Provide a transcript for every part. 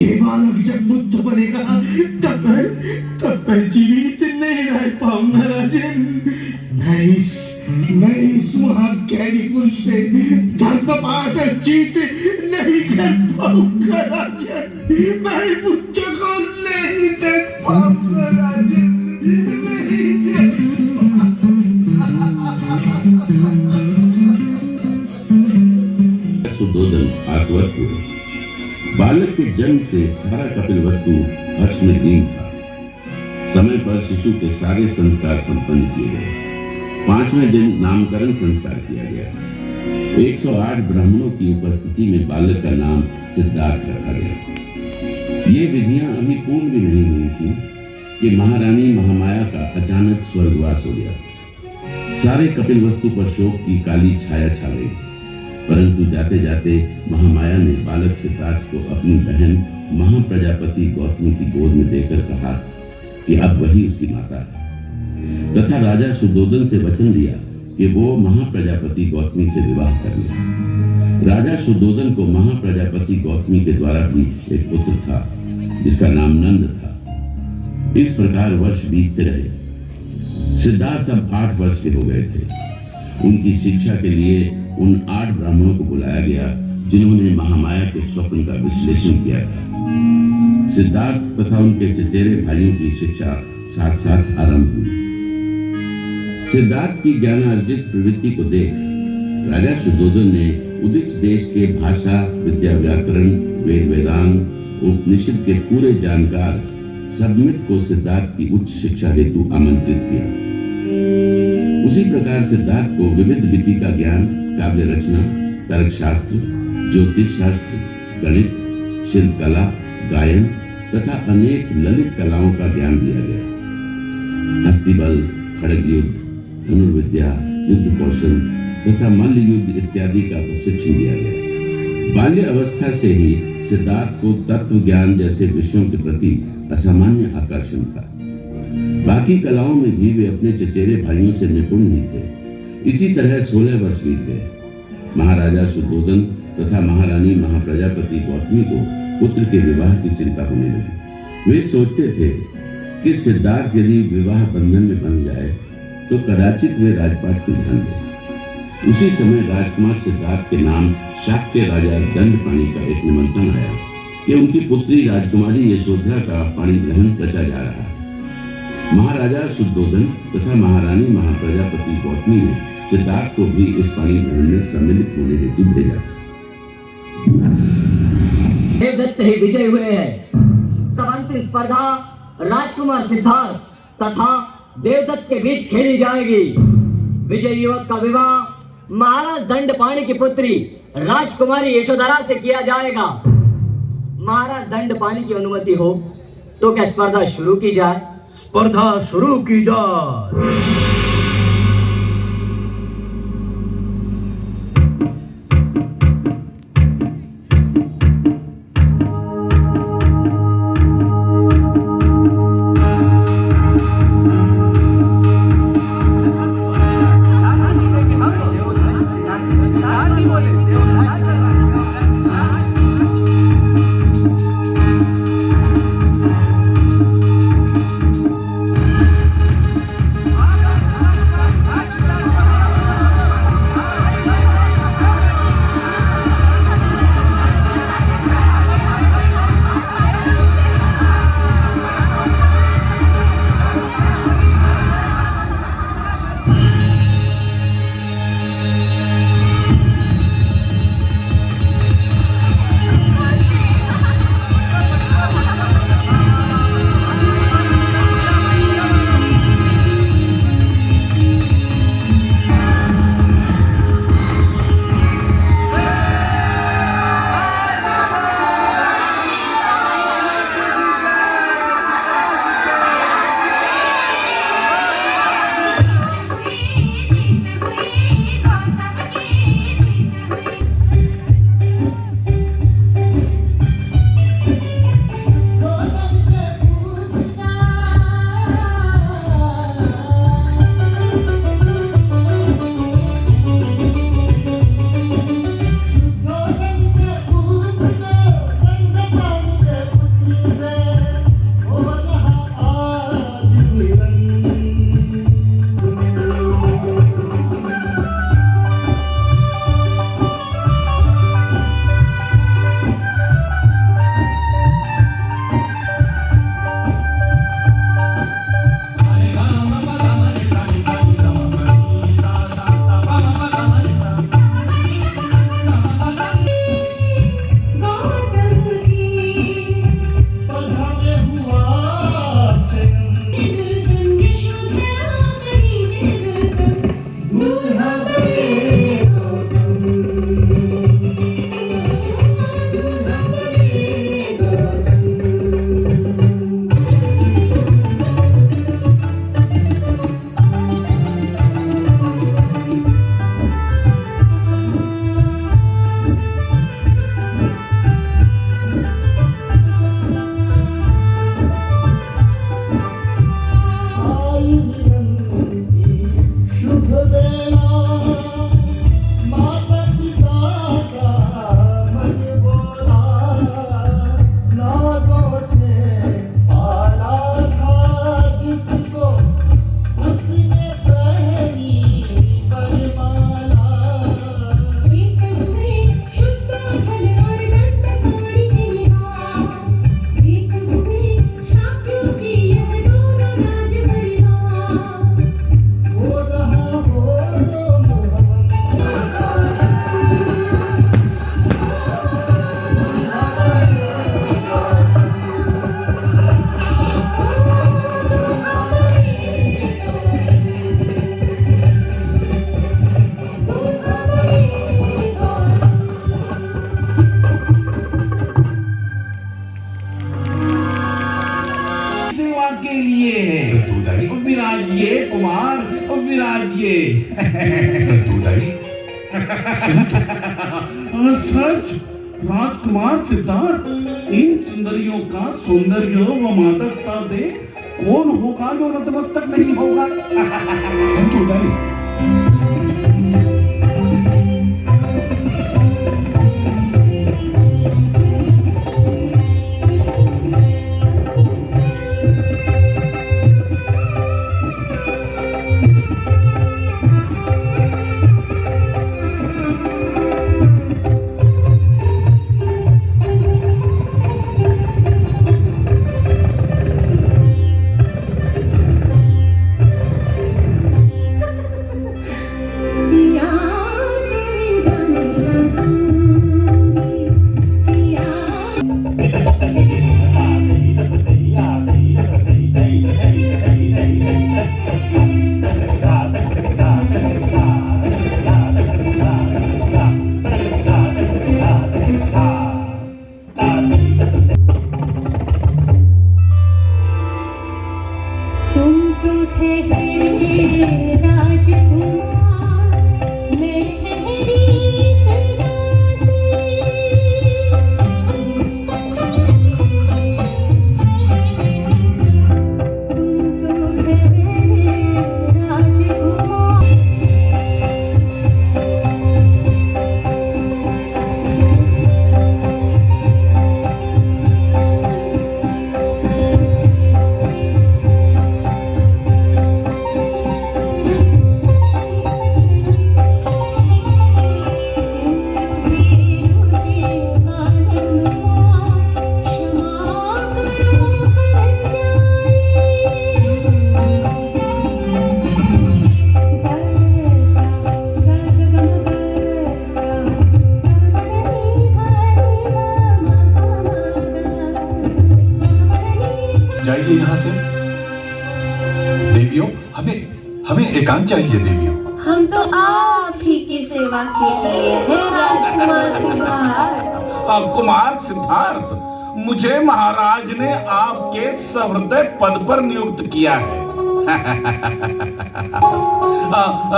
ये बालक जब बुद्ध बनेगा तब मैं जीवित नहीं रह पाऊंगा राजन। मैं इस महाज्ञानी पुरुष से धर्म पाठ जीत नहीं कर पाऊंगा राजन। मैं बुद्ध को नहीं देख पाऊंगा राजन, नहीं देख पाऊंगा। सुद्धोधन आश्वस्त हुए। बालक के जन्म से सारा कपिलवस्तु हर्ष में लीन था। समय पर शिशु के सारे संस्कार संपन्न किए गए। 5वें दिन नामकरण संस्कार किया गया। 108 ब्राह्मणों की उपस्थिति में बालक का नाम सिद्धार्थ रखा गया। ये विधियां अभी पूर्ण भी नहीं हुई थी कि महारानी महामाया का अचानक स्वर्गवास हो गया। सारे कपिलवस्तु पर शोक की काली छाया छा गई। परंतु जाते जाते महामाया ने बालक सिद्धार्थ को अपनी बहन महाप्रजापति गौतमी की गोद में देकर कहा कि अब वही उसकी माता है, तथा राजा सुद्धोधन से वचन लिया कि वो महाप्रजापति गौतमी से विवाह कर ले। राजा सुद्धोधन को महाप्रजापति गौतमी के द्वारा भी एक पुत्र था जिसका नाम नंद था। इस प्रकार वर्ष बीतते रहे। सिद्धार्थ अब 8 वर्ष के हो गए थे। उनकी शिक्षा के लिए उन 8 ब्राह्मणों को बुलाया गया जिन्होंने महामाया के स्वप्न का विश्लेषण किया था। सिद्धार्थ तथा उनके चचेरे भाइयों की शिक्षा साथ साथ आरंभ हुई। सिद्धार्थ की ज्ञानार्जित प्रवृत्ति को देख राजा सुद्धोधन ने उदित देश के भाषा, विद्या, व्याकरण, वेद वेदांग, उपनिषद के पूरे जानकार सबमित को सिद्धार्थ की उच्च शिक्षा हेतु आमंत्रित किया। उसी प्रकार सिद्धार्थ को विविध लिपि का ज्ञान, काव्य रचना, तर्कशास्त्र, ज्योतिष शास्त्र, गणित, शिल्पकला, गायन तथा अनेक ललित कलाओं का ज्ञान दिया गया। हस्तिबल, खड़ग युद्ध, धनुर्विद्या, युद्ध कौशल तथा मल्ल युद्ध इत्यादि का प्रशिक्षण दिया गया। बाल्य अवस्था से ही सिद्धार्थ को तत्व ज्ञान जैसे विषयों के प्रति असामान्य आकर्षण था। बाकी कलाओं में भी वे अपने चचेरे भाइयों से निपुण ही थे। इसी तरह 16 वर्ष बीत गए। महाराजा सुद्धोधन तथा महारानी महाप्रजापति गौतमी को पुत्र के विवाह की चिंता होने लगी। वे सोचते थे कि सिद्धार्थ यदि विवाह बंधन में बंध जाए तो कदाचित वे राजपाट को ध्यान दें। उसी समय राजकुमार सिद्धार्थ के नाम शाक्य राजा दंडपाणि का एक निमंत्रण आया कि उनकी पुत्री राजकुमारी यशोधरा का पाणी ग्रहण रचा जा रहा है। महाराजा सुद्धोधन तथा महारानी महाप्रजापति गौतमी ने सिद्धार्थ को भी इस पाणी ग्रहण में सम्मिलित होने हेतु भेजा। देवदत्त ही विजय हुए हैं। तब अंतिम स्पर्धा राजकुमार सिद्धार्थ तथा देवदत्त के बीच खेली जाएगी। विजयी युवक का विवाह महाराज दंडपाणि की पुत्री राजकुमारी यशोधरा से किया जाएगा। महाराज दंडपाणि की अनुमति हो तो क्या स्पर्धा शुरू की जाए? स्पर्धा शुरू की जाए। विराजिए कुमार, विराजिए। सच राजकुमार सिद्धार्थ, इन सुंदरियों का सौंदर्य व मादकता दे कौन होगा जो नतमस्तक नहीं होगा। जाइए यहाँ से। देवियों, हमें एकांत चाहिए देवियों। हम तो आप ही की सेवा के लिए हैं राजकुमार सिद्धार्थ। कुमार सिद्धार्थ, मुझे महाराज ने आपके सहृदय पद पर नियुक्त किया है।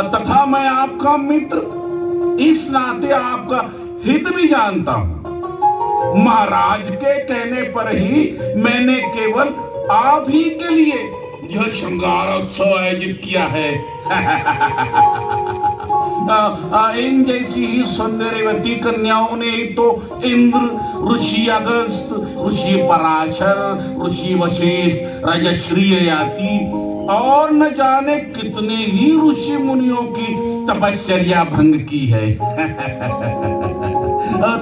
तथा मैं आपका मित्र, इस नाते आपका हित भी जानता हूँ। महाराज के कहने पर ही मैंने केवल आप ही के लिए यह श्रृंगारोत्सव आयोजित किया है। इन जैसी ही सौंदर्यवती कन्याओं ने तो इंद्र, ऋषि अगस्त, ऋषि पराशर, ऋषि वशिष्ठ, राजश्री ययाति और न जाने कितने ही ऋषि मुनियों की तपश्चर्या भंग की है।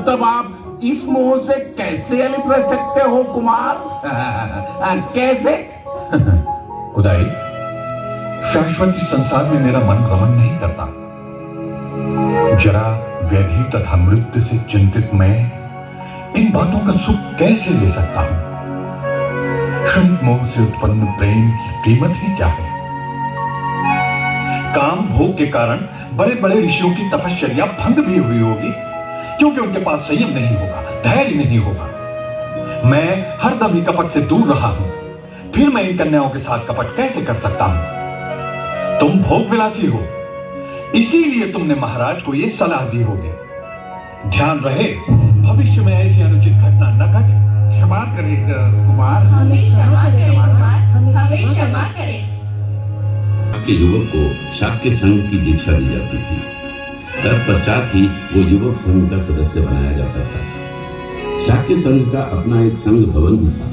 तब आप इस मोह से कैसे अलिप्त रह सकते हो कुमार? कैसे? खुदाई, शाश्वती संसार में मेरा मन भ्रमण नहीं करता। जरा व्याधि तथा मृत्यु से चिंतित मैं इन बातों का सुख कैसे ले सकता हूं? क्षणिक मोह से उत्पन्न प्रेम की कीमत ही क्या है? काम भोग के कारण बड़े बड़े ऋषियों की तपश्चर्या भंग भी हुई होगी, क्योंकि उनके पास संयम नहीं होगा, धैर्य नहीं होगा। मैं हरदम ही कपट से दूर रहा हूं, फिर मैं इन कन्याओं के साथ कपट कैसे कर सकता हूं? तुम भोग विलासी हो, इसीलिए तुमने महाराज को यह सलाह दी होगी। ध्यान रहे भविष्य में ऐसी अनुचित घटना न घटे। क्षमा करें कुमार, हमें क्षमा करें कुमार, हमें क्षमा करें। के युवक को शाक्य संघ की दीक्षा दी जाती थी। तत्पश्चात ही वो युवक संघ का सदस्य बनाया जाता था। शाक्य संघ का अपना एक संघ भवन भी था,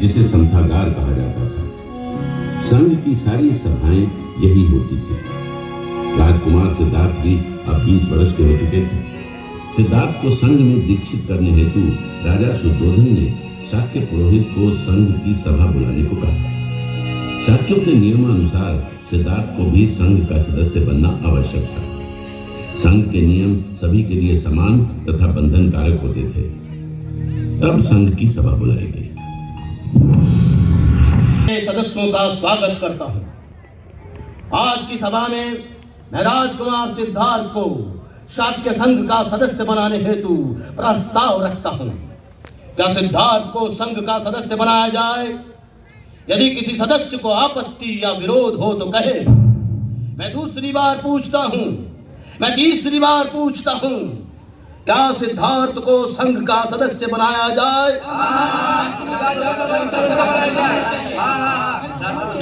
जिसे संथागार कहा जाता था। संघ की सारी सभाएं यही होती थी। राजकुमार सिद्धार्थ भी अब 20 वर्ष के हो चुके थे। सिद्धार्थ को संघ में दीक्षित करने हेतु राजा शुद्धोधन ने शाक्य पुरोहित को संघ की सभा बुलाने को कहा। शाक्यों के नियमानुसार सिद्धार्थ को भी संघ का सदस्य बनना आवश्यक था। संघ के नियम सभी के लिए समान तथा बंधनकारक होते थे। तब संघ की सभा बुलाई गई। सदस्यों का स्वागत करता हूं। आज की सभा में मैं राजकुमार सिद्धार्थ को शाक्य संघ का सदस्य बनाने हेतु प्रस्ताव रखता हूं। क्या सिद्धार्थ को संघ का सदस्य बनाया जाए? यदि किसी सदस्य को आपत्ति या विरोध हो तो कहे। मैं दूसरी बार पूछता हूं, मैं तीसरी बार पूछता हूं, क्या सिद्धार्थ को संघ का सदस्य बनाया जाए?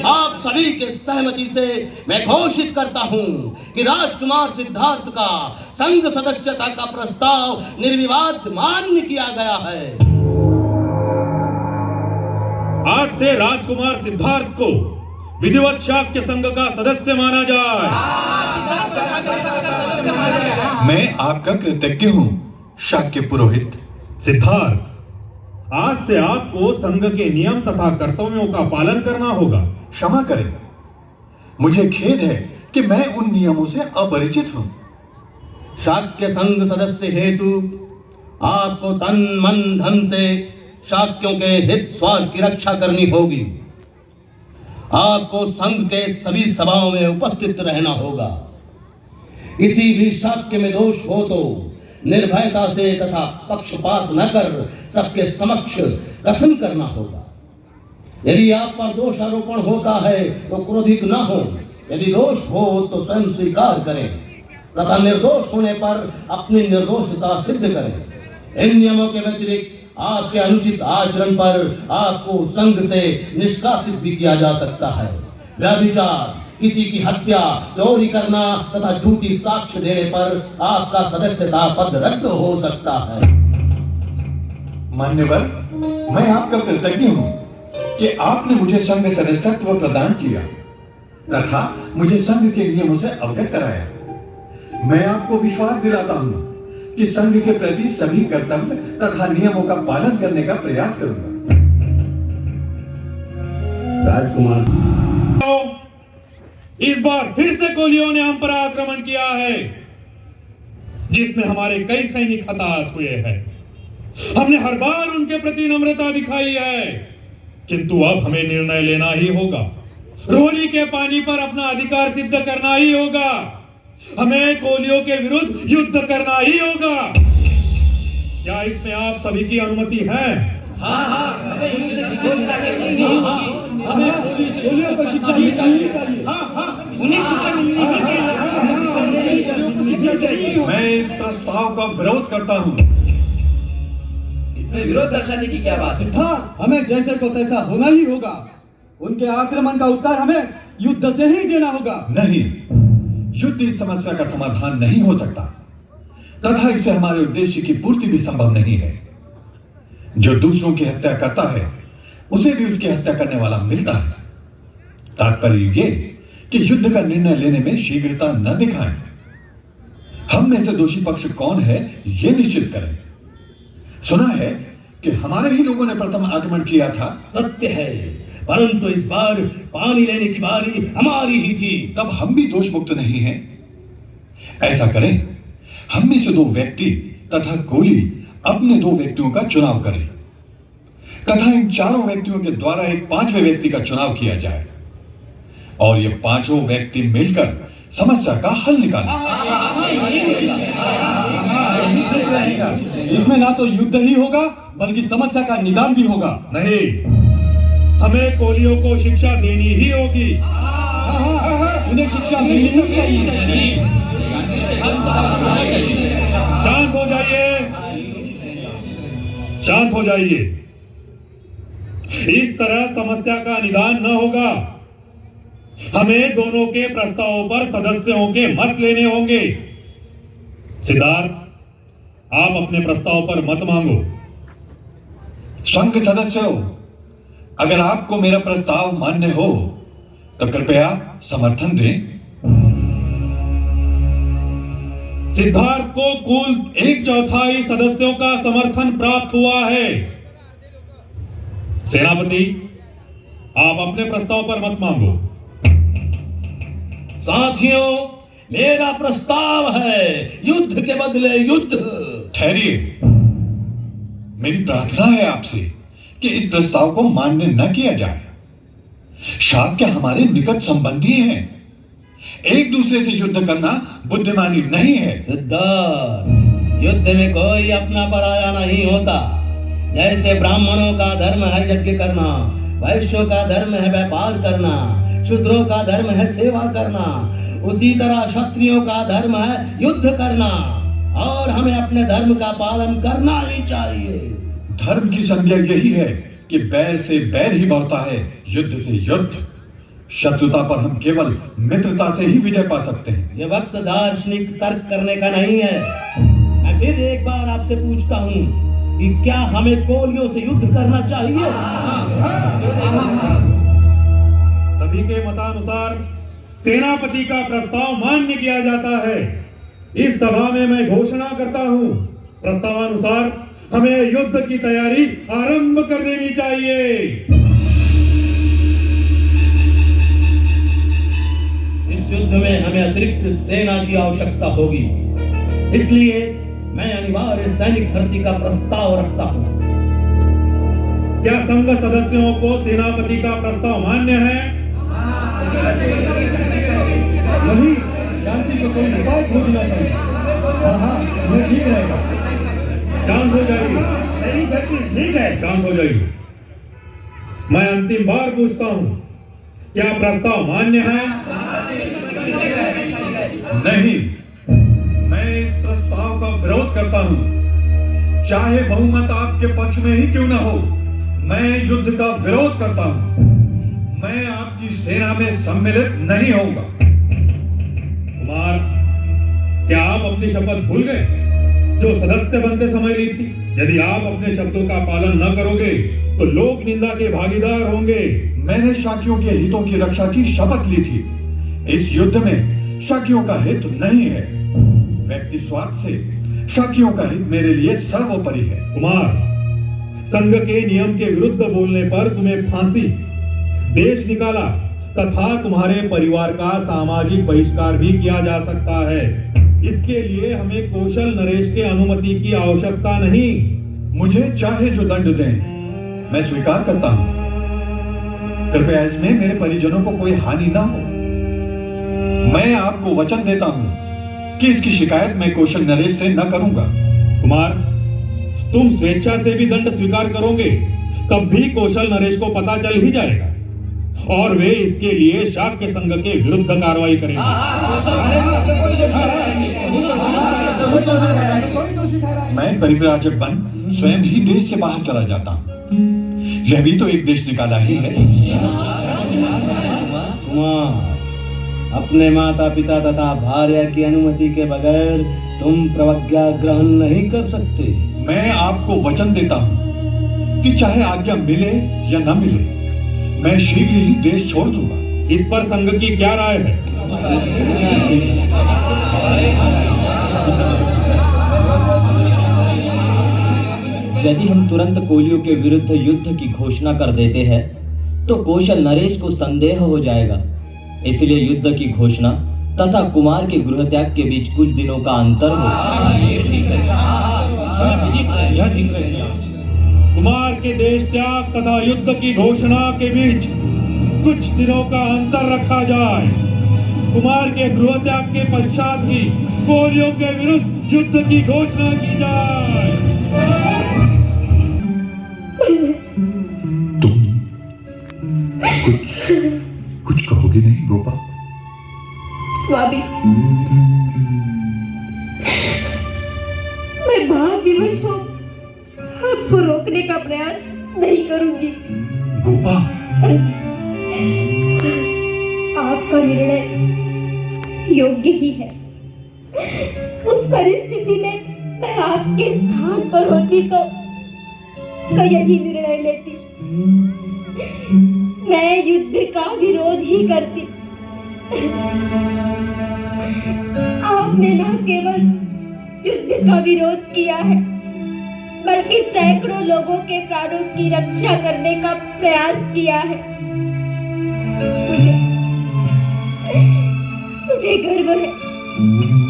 आप सभी के सहमति से मैं घोषित करता हूं कि राजकुमार सिद्धार्थ का संघ सदस्यता का प्रस्ताव निर्विवाद मान्य किया गया है। आज से राजकुमार सिद्धार्थ को विधिवत शाक्य संघ का सदस्य माना जाए। मैं आपका कृतज्ञ हूं शाक्य पुरोहित। सिद्धार्थ, आज से आपको संघ के नियम तथा कर्तव्यों का पालन करना होगा। क्षमा करें, मुझे खेद है कि मैं उन नियमों से अपरिचित हूं। शाक्य संघ सदस्य हेतु आपको तन मन धन से शाक्यों के हित स्वार्थ की रक्षा करनी होगी। आपको संघ के सभी सभाओं में उपस्थित रहना होगा। किसी भी शाक्य में दोष हो तो निर्भयता से तथा पक्षपात न कर सबके समक्ष कथन करना होगा। यदि आप पर दोषारोपण होता है तो क्रोधित न हो, यदि दोष हो तो स्वयं स्वीकार करें तथा निर्दोष होने पर अपनी निर्दोषता सिद्ध करें। इन नियमों के व्यतिरिक्त आपके अनुचित आचरण पर आपको संघ से निष्कासित भी किया जा सकता है। व्यभिचार, किसी की हत्या, चोरी करना तथा झूठी साक्ष्य देने पर आपका सदस्यता पद रद्द हो सकता है। मान्यवर, मैं आपका कृतज्ञ हूं कि आपने मुझे संघ सदस्यत्व प्रदान किया तथा मुझे संघ के नियमों से अवगत कराया। मैं आपको विश्वास दिलाता हूं कि संघ के प्रति सभी कर्तव्य तथा नियमों का पालन करने का प्रयास करूंगा। राजकुमार, इस बार फिर से कोलियों ने हम पर आक्रमण किया है, जिसमें हमारे कई सैनिक हताहत हुए हैं। हमने हर बार उनके प्रति नम्रता दिखाई है, किंतु अब हमें निर्णय लेना ही होगा। रोहली के पानी पर अपना अधिकार सिद्ध करना ही होगा। हमें कोलियों के विरुद्ध युद्ध करना ही होगा। क्या इसमें आप सभी की अनुमति है? हमें कोलियों को शिक्षा मिलनी चाहिए। उन्हें शिक्षा मिलनी चाहिए। मैं इस प्रस्ताव का विरोध करता हूं। इसमें विरोध दर्शाने की क्या बात है? सिद्धार्थ, हमें जैसे को तैसा होना ही होगा। उनके आक्रमण का उत्तर हमें युद्ध से ही देना होगा। नहीं, युद्ध इस समस्या का समाधान नहीं हो सकता तथा इससे हमारे उद्देश्य की पूर्ति भी संभव नहीं है। जो दूसरों की हत्या करता है उसे भी उसकी हत्या करने वाला मिलता है। तात्पर्य ये कि युद्ध का निर्णय लेने में शीघ्रता न दिखाएं। हम में से दोषी पक्ष कौन है ये निश्चित करें। सुना है कि हमारे ही लोगों ने प्रथम आक्रमण किया था। सत्य है, परंतु इस बार पानी लेने की बारी हमारी ही थी। तब हम भी दोष मुक्त नहीं हैं। ऐसा करें, हम में से 2 व्यक्ति तथा कोली अपने 2 व्यक्तियों का चुनाव करें तथा इन 4 व्यक्तियों के द्वारा एक 5वें व्यक्ति का चुनाव किया जाए और ये 5 व्यक्ति मिलकर समस्या का हल निकालें। इसमें ना तो युद्ध ही होगा बल्कि समस्या का निदान भी होगा। नहीं, हमें कोलियों को शिक्षा देनी ही होगी। उन्हें शिक्षा मिलनी ही चाहिए। शांत हो जाइए, शांत हो जाइए। इस तरह समस्या का निदान न होगा। हमें दोनों के प्रस्तावों पर सदस्यों के मत लेने होंगे। सिद्धार्थ, आप अपने प्रस्ताव पर मत मांगो। संघ सदस्यों, अगर आपको मेरा प्रस्ताव मान्य हो तो कृपया समर्थन दें। सिद्धार्थ को कुल 1/4 सदस्यों का समर्थन प्राप्त हुआ है। सेनापति, आप अपने प्रस्ताव पर मत मांगो। साथियों, मेरा प्रस्ताव है युद्ध के बदले युद्ध। ठहरिए, मेरी प्रार्थना है आपसे कि इस प्रस्ताव को मान्य न किया जाए। शाक्य हमारे निकट संबंधी हैं। एक दूसरे से युद्ध करना बुद्धिमानी नहीं है। सिद्धार्थ, युद्ध में कोई अपना पराया नहीं होता। जैसे ब्राह्मणों का धर्म है यज्ञ करना, वैश्यों का धर्म है व्यापार करना, शूद्रों का धर्म है सेवा करना, उसी तरह क्षत्रियों का धर्म है युद्ध करना, और हमें अपने धर्म का पालन करना ही चाहिए। धर्म की संज्ञा यही है कि बैर से बैर ही बढ़ता है, युद्ध से युद्ध। शत्रुता पर हम केवल मित्रता से ही विजय पा सकते हैं। ये वक्त दार्शनिक तर्क करने का नहीं है। मैं फिर एक बार आपसे पूछता हूँ कि क्या हमें कोलियों से युद्ध करना चाहिए? सभी के मतानुसार सेनापति का प्रस्ताव मान्य किया जाता है। इस सभा में मैं घोषणा करता हूँ, प्रस्तावानुसार हमें युद्ध की तैयारी आरंभ कर देनी चाहिए। इस युद्ध में हमें अतिरिक्त सेना की आवश्यकता होगी, इसलिए मैं अनिवार्य सैनिक भर्ती का प्रस्ताव रखता हूँ। क्या संघ सदस्यों को सेनापति का प्रस्ताव मान्य है? नहीं, शांति से कोई उपाय खोजना चाहिए। हाँ, ये ठीक रहेगा। शांत हो जाइए। ठीक है, शांत हो जाइए। मैं अंतिम बार पूछता हूँ, क्या प्रस्ताव मान्य है? नहीं, मैं इस प्रस्ताव का विरोध करता हूँ। चाहे बहुमत आपके पक्ष में ही क्यों न हो, मैं युद्ध का विरोध करता हूँ। मैं आपकी सेना में सम्मिलित नहीं होऊंगा। कुमार, क्या आप अपनी शपथ भूल गए जो सदस्य बनते समय ली थी? यदि आप अपने शब्दों का पालन न करोगे तो लोक निंदा के भागीदार होंगे। मैंने शाकियों के हितों की रक्षा की शपथ ली थी। इस युद्ध में शाकियों का हित नहीं है। व्यक्ति स्वार्थ से शाकियों का हित मेरे लिए सर्वोपरि है। कुमार, संघ के नियम के विरुद्ध बोलने पर तुम्हें फांसी, देश निकाला तथा तुम्हारे परिवार का सामाजिक बहिष्कार भी किया जा सकता है। इसके लिए हमें कौशल नरेश के अनुमति की आवश्यकता नहीं। मुझे चाहे जो दंड दें, मैं स्वीकार करता हूं। कृपया इसमें मेरे परिजनों को कोई हानि ना हो। मैं आपको वचन देता हूं कि इसकी शिकायत मैं कौशल नरेश से न करूंगा। कुमार, तुम स्वेच्छा से भी दंड स्वीकार करोगे तब भी कौशल नरेश को पता चल ही जाएगा और वे इसके लिए शाक्य संघ के विरुद्ध कार्रवाई करेंगे। मैं परिव्राजक बन स्वयं ही देश से बाहर चला जाता हूँ। यह भी तो एक देश निकाला ही है। कुमार, अपने माता पिता तथा भार्या की अनुमति के बगैर तुम प्रतिज्ञा ग्रहण नहीं कर सकते। मैं आपको वचन देता हूँ कि चाहे आज्ञा मिले या न मिले, मैं शीघ्र ही देश छोड़ दूंगा। इस पर संघ की क्या राय है? यदि हम तुरंत कोलियों के विरुद्ध युद्ध की घोषणा कर देते हैं तो कौशल नरेश को संदेह हो जाएगा। इसलिए युद्ध की घोषणा तथा कुमार के गृह त्याग के बीच कुछ दिनों का अंतर होगा। कुमार के देश त्याग तथा युद्ध की घोषणा के बीच कुछ दिनों का अंतर रखा जाए। कुमार के गृह त्याग के पश्चात ही कोलियों के विरुद्ध युद्ध की घोषणा की जाए। तुम कुछ कहोगे नहीं गोपा? स्वामी, मैं भाग्यवश हूँ, आपको रोकने का प्रयास नहीं करूंगी। गोपा, आपका निर्णय योग्य ही है। उस परिस्थिति में मैं आपके स्थान पर होती तो यही निर्णय लेती। मैं युद्ध का विरोध ही करती। आपने न केवल युद्ध का विरोध किया है, बल्कि सैकड़ों लोगों के प्राणों की रक्षा करने का प्रयास किया है। मुझे गर्व है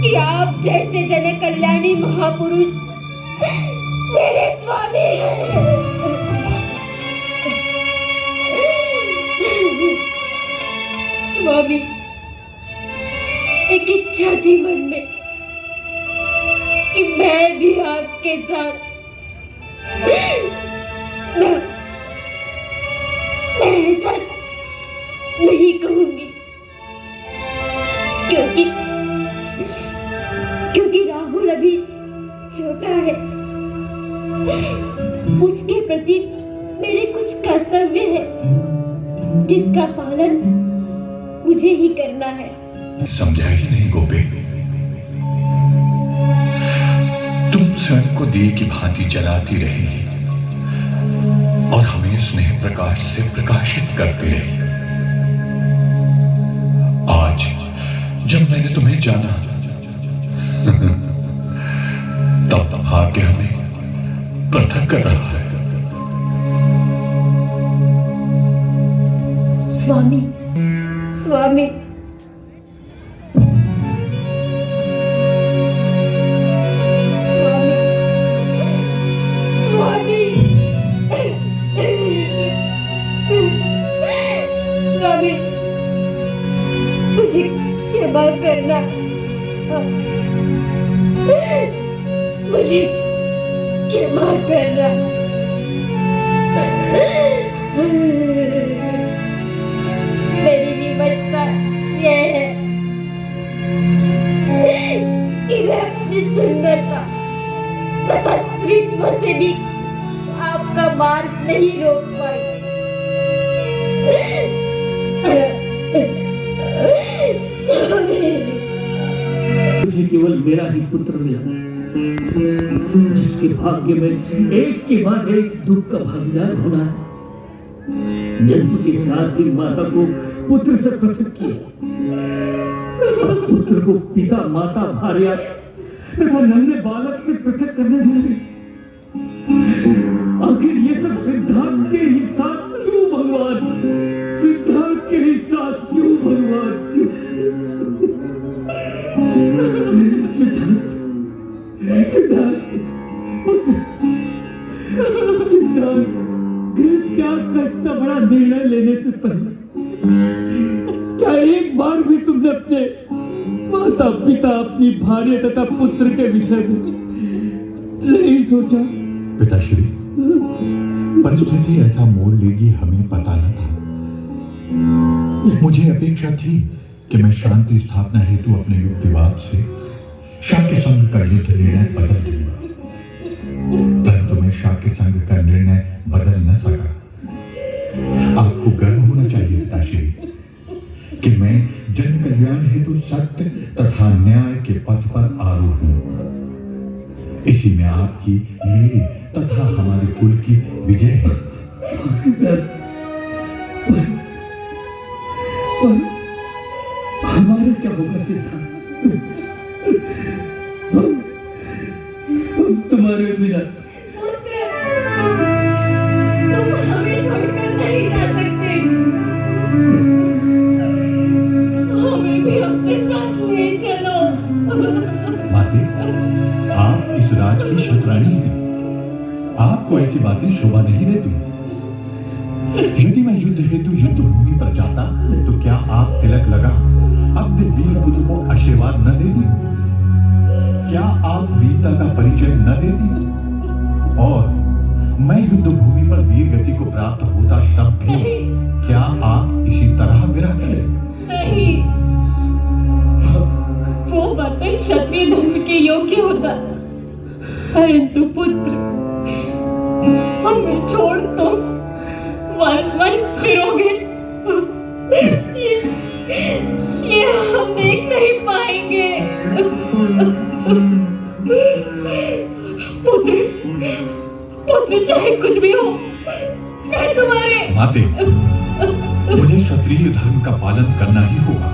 कि आप जैसे जन कल्याणी महापुरुष मेरे स्वामी हैं। स्वामी, एक इच्छा थी मन में कि मैं भी आपके साथ मैं नहीं कहूंगी, क्योंकि राहुल अभी छोटा है। उसके प्रति मेरे कुछ कर्तव्य है जिसका पालन मुझे ही करना है। समझा ही नहीं गोपे, तुम स्वयं को दिए की भांति जलाती रही और हमें स्नेह प्रकाश से प्रकाशित करती रही। आज जब मैंने तुम्हें जाना तब भाग्य हमें पृथक कर रहा है। स्वामी, स्वामी, स्वामी, मुझे क्षमा करना, मुझे क्षमा करना। मेरी विवशता यह है कि मैं अपनी सुंदरता तथा स्त्रीत्व से भी आपका मार्ग नहीं रोक पाई। मुझे केवल मेरा ही पुत्र मिला, जिसके भाग्य में एक के बाद एक दुख का भागीदार होना है। जन्म के साथ ही माता को पुत्र से पृथक किया, पुत्र को पिता, माता, भार्या तथा नन्हे बालक से पृथक करने लगे। आखिर ये सब सिद्धार्थ के ही साथ क्यों भगवान? सिद्धार्थ के ही साथ क्यों भगवान? त्याग का इतना बड़ा निर्णय लेने से पहले क्या एक बार भी तुमने अपने माता पिता, अपनी भार्या तथा पुत्र के विषय में नहीं सोचा? पिताश्री, परिस्थिति ऐसा मोड़ लेगी हमें पता न था। मुझे अपेक्षा थी कि मैं शांति स्थापना हेतु अपने युक्तिवाद से शाक्य संघ का युद्ध निर्णय बदल दूंगा, परंतु मैं शाक्य संघ का निर्णय बदल न सका। आपको गर्व होना चाहिए पिताश्री कि मैं जन कल्याण हेतु सत्य तथा न्याय के पथ पर आरूढ़ हूं। इसी में आपकी, मेरी तथा हमारे कुल की विजय है। हमारे क्या होगा सिद्धार्थ? तुम्हारे बिना तुम हमें छोड़कर नहीं जा सकते, हमें भी अपने साथ ले चलो। माते, आप इस राज की शतरानी हैं। आपको ऐसी बातें शोभा नहीं देती। यदि मैं युद्ध हेतु युद्ध भूमि पर जाता तो क्या आप तिलक लगा अपने वीर पुत्र को आशीर्वाद न देती? क्या आप वीरता का परिचय न देती? और मैं युद्ध भूमि पर वीर गति को प्राप्त होता तब भी क्या आप इसी तरह विरह? नहीं, वो वतन क्षत्रिय धर्म के योग्य होता, परंतु पुत्र हमें छोड़ तो वन फिरोगे, ये हम देख नहीं पाएंगे। पुत्र चाहे कुछ भी हो, मैं तुम्हारे। माते, मुझे क्षत्रिय धर्म का पालन करना ही होगा।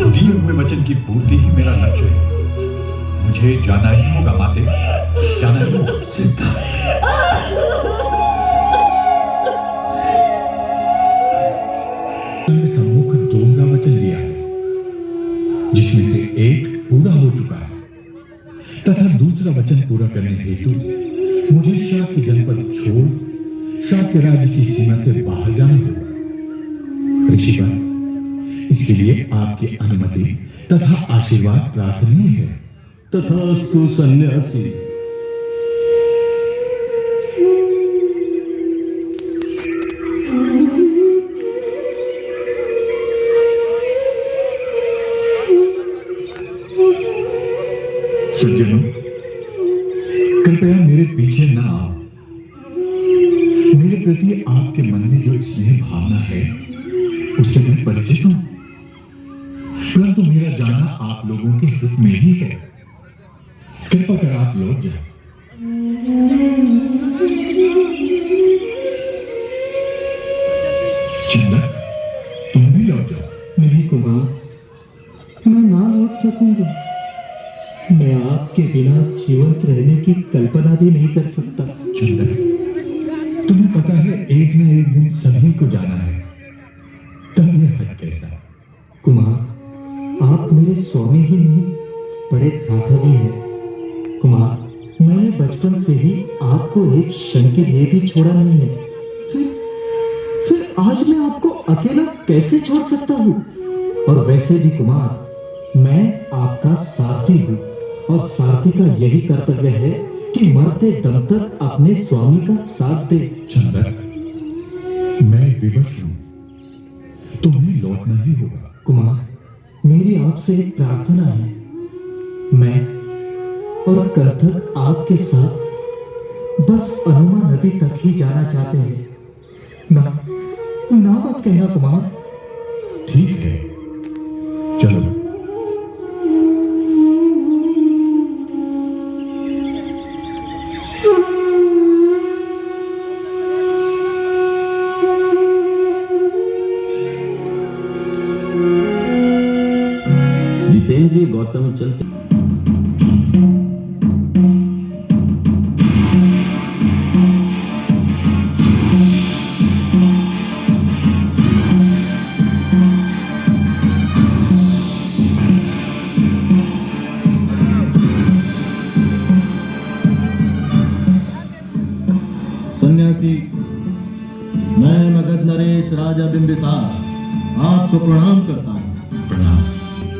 दिए हुए वचन की पूर्ति ही मेरा लक्ष्य है। मुझे जाना ही होगा माते, जाना ही होगा। सम्मुख दोहरा वचन दिया है, जिसमें से एक पूरा हो चुका है तथा दूसरा वचन पूरा करने हेतु मुझे शाक्य जनपद छोड़ शाक्य राज्य की सीमा से बाहर जाना होगा। ऋषिवर, इसके लिए आपकी अनुमति तथा आशीर्वाद प्रार्थनीय है। तथास्तु सन्यासी। सज्जनों, कृपया मेरे पीछे ना आओ। मेरे प्रति आपके मन में जो स्नेह भावना है उससे मैं परिचित हूं, परंतु मेरा जाना आप लोगों के हित में ही है। कृपा कर आप लौट जाए। चंदा, तुम भी लौट जाओ। नहीं कुमार, मैं ना लौट सकूंगा। मैं आपके बिना जीवंत रहने की कल्पना भी नहीं कर सकता। चंदा, तुम्हें पता है एक न एक दिन सभी को जाना है, तब यह हद कैसा? कुमार, आप मेरे स्वामी ही नहीं, बड़े भ्राता भी हैं। कुमार, मैंने बचपन से ही आपको एक क्षण के लिए भी छोड़ा नहीं है। फिर आज मैं आपको अकेला कैसे छोड़ सकता हूँ? और वैसे भी कुमार, मैं आपका सारथी हूँ और सारथी का यही कर्तव्य है कि मरते दम तक अपने स्वामी का साथ दे। चंदा, मैं विवश हूँ, तुम्हें लौटना ही होगा। कुमार, मेरी आपसे एक प्रार्थना है। मैं और कंथक आपके साथ बस अनुमा नदी तक ही जाना चाहते हैं। ना मत कहना कुमार। ठीक है, चलो। जितेंद्रिय गौतम चलते सन्यासी, मैं मगध नरेश राजा बिंबिसार आपको प्रणाम करता हूँ। प्रणाम।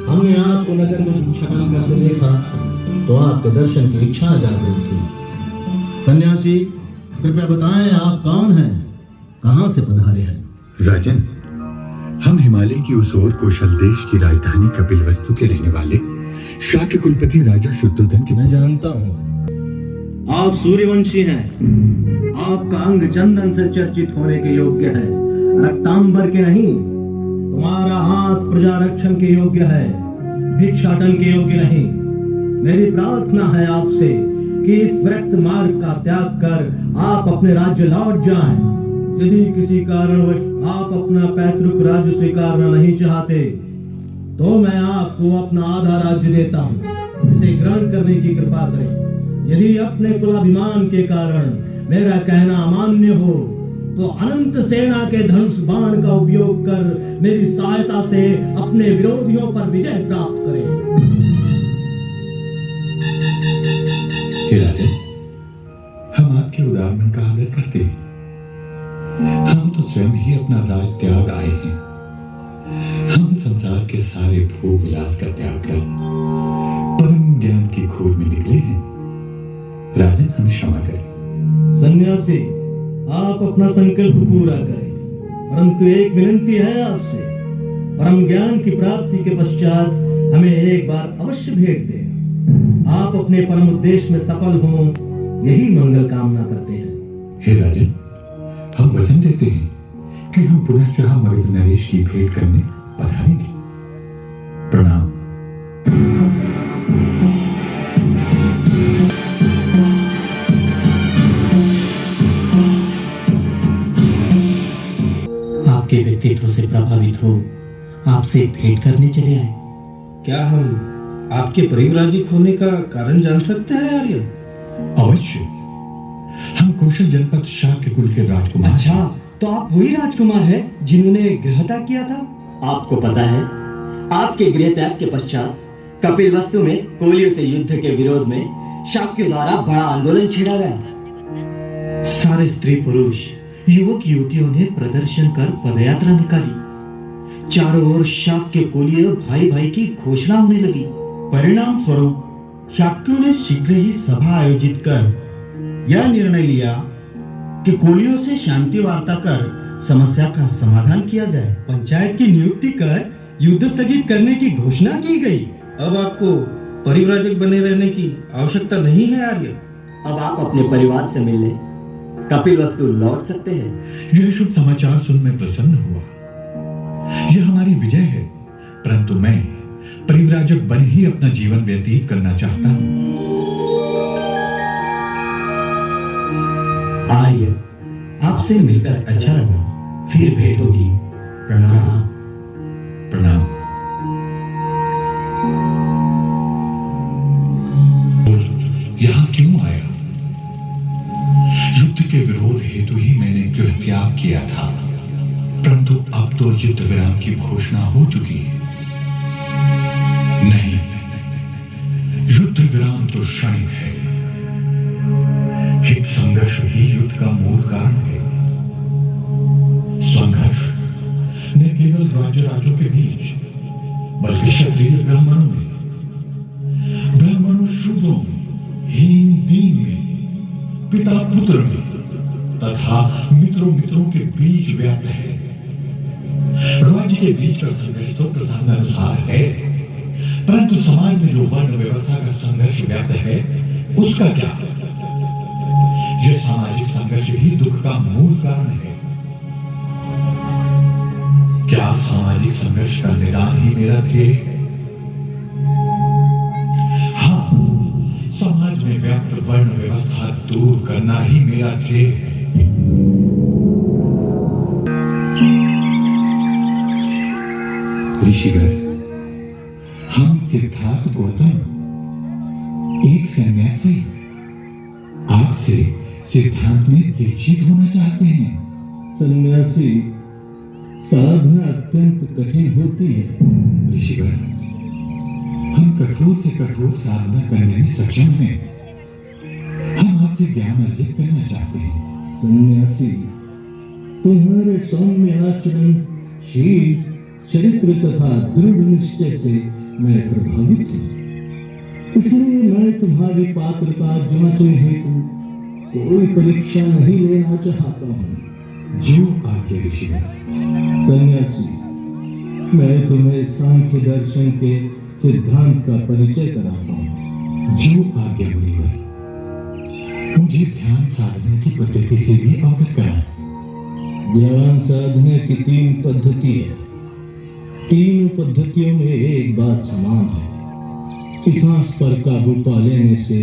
हमने आपको नगर में भिक्षाटन करते देखा तो आपके दर्शन की इच्छा जागृत थी। सन्यासी, कृपया बताएं आप कौन हैं, कहाँ से पधारे हैं? राजन, हम हिमालय की उस ओर कौशल देश की राजधानी कपिलवस्तु के रहने वाले शाक्य कुलपति राजा शुद्धोधन के। मैं जानता हूँ आप सूर्यवंशी हैं। आपका अंग चंदन से चर्चित होने के योग्य है, रक्तांबर के नहीं। तुम्हारा हाथ प्रजा रक्षण के योग्य है, भिक्षाटन के योग्य नहीं। मेरी प्रार्थना है आपसे कि इस विरक्त मार्ग का त्याग कर आप अपने राज्य लौट जाएं। यदि किसी कारणवश आप अपना पैतृक राज्य स्वीकारना नहीं चाहते तो मैं आपको अपना आधा राज्य देता हूँ, इसे ग्रहण करने की कृपा करें। यदि अपने कुलाभिमान के कारण मेरा कहना अमान्य हो तो अनंत सेना के धनुष बाण का उपयोग कर मेरी सहायता से अपने विरोधियों पर विजय प्राप्त करें। हे राजन, हम आपके उदार मन का आदर करते हैं। हम तो स्वयं ही अपना राज त्याग आए हैं। हम संसार के सारे भोग विलास का त्याग कर परम ज्ञान की खोज में निकले हैं। राजन, हमें क्षमा करें। सन्यासी, आप अपना संकल्प पूरा करें, परंतु एक विनती है आपसे। परम ज्ञान की प्राप्ति के पश्चात हमें एक बार अवश्य भेंट दें। आप अपने परम उद्देश्य में सफल हों, यही मंगल कामना करते हैं। हे राजन, हम वचन देते हैं कि हम पुनश्च मगध नरेश की भेंट करने पधारेंगे। प्रणाम। आपके व्यक्तित्व से प्रभावित हो आपसे भेंट करने चले आए। क्या हम आपके परिव्राजिक होने का कारण जान सकते हैं आर्य? अवश्य। हम कौशल जनपद शाक्य कुल के राजकुमार। अच्छा, तो आप वही राजकुमार हैं जिन्होंने गृहत्याग किया था? आपको पता है, आपके गृहत्याग के पश्चात कपिलवस्तु में कोलियों से युद्ध के विरोध में शाक्यों द्वारा बड़ा आंदोलन छेड़ा गया। सारे स्त्री पुरुष युवक युवतियों ने प्रदर्शन कर पदयात्रा निकाली। चारों ओर शाक्य कोलीय भाई भाई की घोषणा होने लगी। परिणाम स्वरूप शाक्यों ने शीघ्र ही सभा आयोजित कर यह निर्णय लिया कि कोलियों से शांति वार्ता कर समस्या का समाधान किया जाए। पंचायत की नियुक्ति कर युद्ध स्थगित करने की घोषणा की गई। अब आपको परिव्राजक बने रहने की आवश्यकता नहीं है आर्य। अब आप अपने परिवार से मिलने कपिलवस्तु लौट सकते हैं। यह शुभ समाचार सुन मैं प्रसन्न हुआ। यह हमारी विजय है, परंतु मैं परिव्राजक बन ही अपना जीवन व्यतीत करना चाहता हूं। आर्य, आपसे मिलकर अच्छा लगा। फिर भेंट होगी। प्रणाम। प्रणाम। यहां क्यों आया? युद्ध के विरोध हेतु ही मैंने गृह त्याग किया था, परंतु अब तो युद्ध विराम की घोषणा हो चुकी है। नहीं, युद्ध विराम तो क्षणिक है। हित संघर्ष ही युद्ध का मूल कारण है। संघर्ष न केवल राजों के बीच, बल्कि क्षत्रिय ब्राह्मणों में, ब्राह्मणों शूद्रों में, हीन दीन में, पिता पुत्र में तथा मित्रों के बीच व्याप्त है। राज्य के बीच का संघर्ष तो प्रसंगानुसार है, परंतु समाज में जो वर्ण व्यवस्था का संघर्ष व्याप्त है, उसका क्या? यह सामाजिक संघर्ष भी दुख का मूल कारण है। क्या सामाजिक संघर्ष का निदान ही मेरा ध्येय है? हाँ, समाज में व्याप्त वर्ण व्यवस्था दूर करना ही मेरा ध्येय है। ऋषिवर, हम सिद्धार्थ गौतम एक सन्यासी आपसे सिद्धांत में दीक्षित होना चाहते हैं। सन्यासी, साधना अत्यंत कठिन होती है। ऋषिवर, हम कठोर से कठोर साधना करने में सक्षम हैं। हम आपसे ज्ञान अर्जित करना चाहते हैं। सन्यासी, तुम्हारे सौम्य आचरण, शील, चरित्र तथा दृढ़ निश्चय से मैं प्रभावित हूँ। इसलिए मैं तुम्हारी पात्रता जांचने हेतु कोई परीक्षा नहीं लेना चाहता हूँ। जो आज्ञा ऋषिवर। सन्यासी, मैं तुम्हें सांख्य दर्शन के सिद्धांत का परिचय कराता हूँ। जो आज्ञा मुनिवर। मुझे ध्यान साधना की पद्धति से भी अवगत कराएं। ध्यान साधना की 3 पद्धति है। तीनों पद्धतियों में एक बात समान है कि सांस पर काबू पा लेने से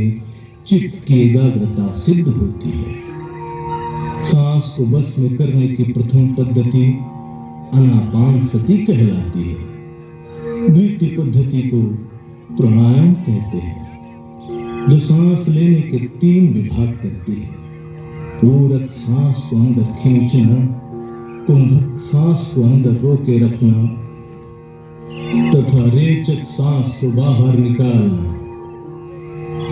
चित्त की एकाग्रता सिद्ध होती है। सांस को बस में करने की प्रथम पद्धति आनापानसति कहलाती है। द्वितीय पद्धति को प्राणायाम कहते हैं, जो सांस लेने के 3 विभाग करती है। पूरक सांस को अंदर खींचना, कुंभक सांस को अंदर रोके रखना तथा रेचक सांस को बाहर निकालना।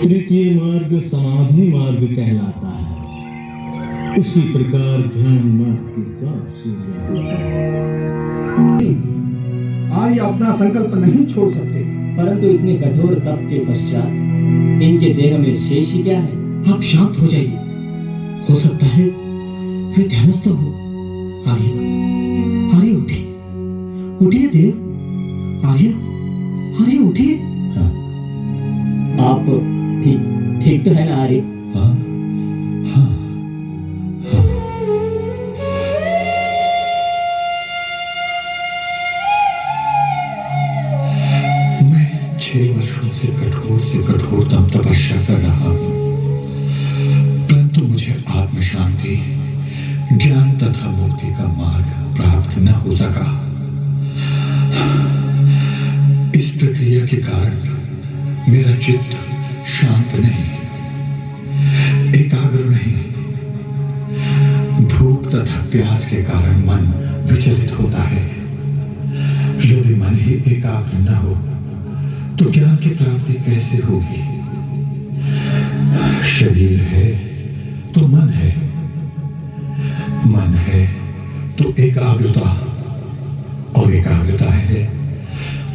तृतीय मार्ग समाधि मार्ग कहलाता है। उसी प्रकार ध्यान मार्ग के साथ सीधा होता है। आर्य अपना संकल्प नहीं छोड़ सकते, परंतु इतने कठोर तप के पश्चात इनके देह में शेष ही क्या है? आप शांत हो जाइए। हो सकता है वे ध्यानस्थ हो। आर्य, आर्य उठिए, उठिए देव। आर्य, आर्य उठिए। हाँ। आप ठीक तो है ना आर्य? हाँ, हाँ, हाँ। मैं 6 वर्षों से कठोरतम तपस्या कर रहा हूं, परंतु मुझे आत्म शांति, ज्ञान तथा मुक्ति का मार्ग प्राप्त न हो सका। इस प्रक्रिया के कारण मेरा चित्त शांत नहीं, एकाग्र नहीं। भूख तथा प्यास के कारण मन विचलित होता है। यदि मन ही एकाग्र न हो तो ज्ञान की प्राप्ति कैसे होगी? शरीर है तो मन है, मन है तो एकाग्रता, और एकाग्रता है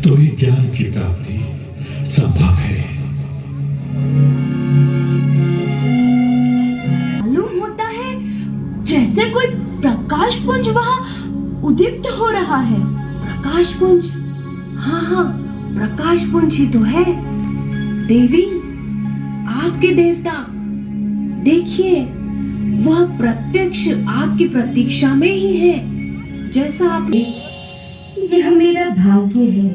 तो ही ज्ञान की प्राप्ति संभव है। मालूम होता है जैसे कोई प्रकाश पुंज वहाँ उद्दीप्त हो रहा है। प्रकाश पुंज? हाँ हाँ, प्रकाश पुंज ही तो है। देवी, आपके देवता, देखिए वह प्रत्यक्ष आपकी प्रतीक्षा में ही है, जैसा आपने। यह मेरा भाग्य है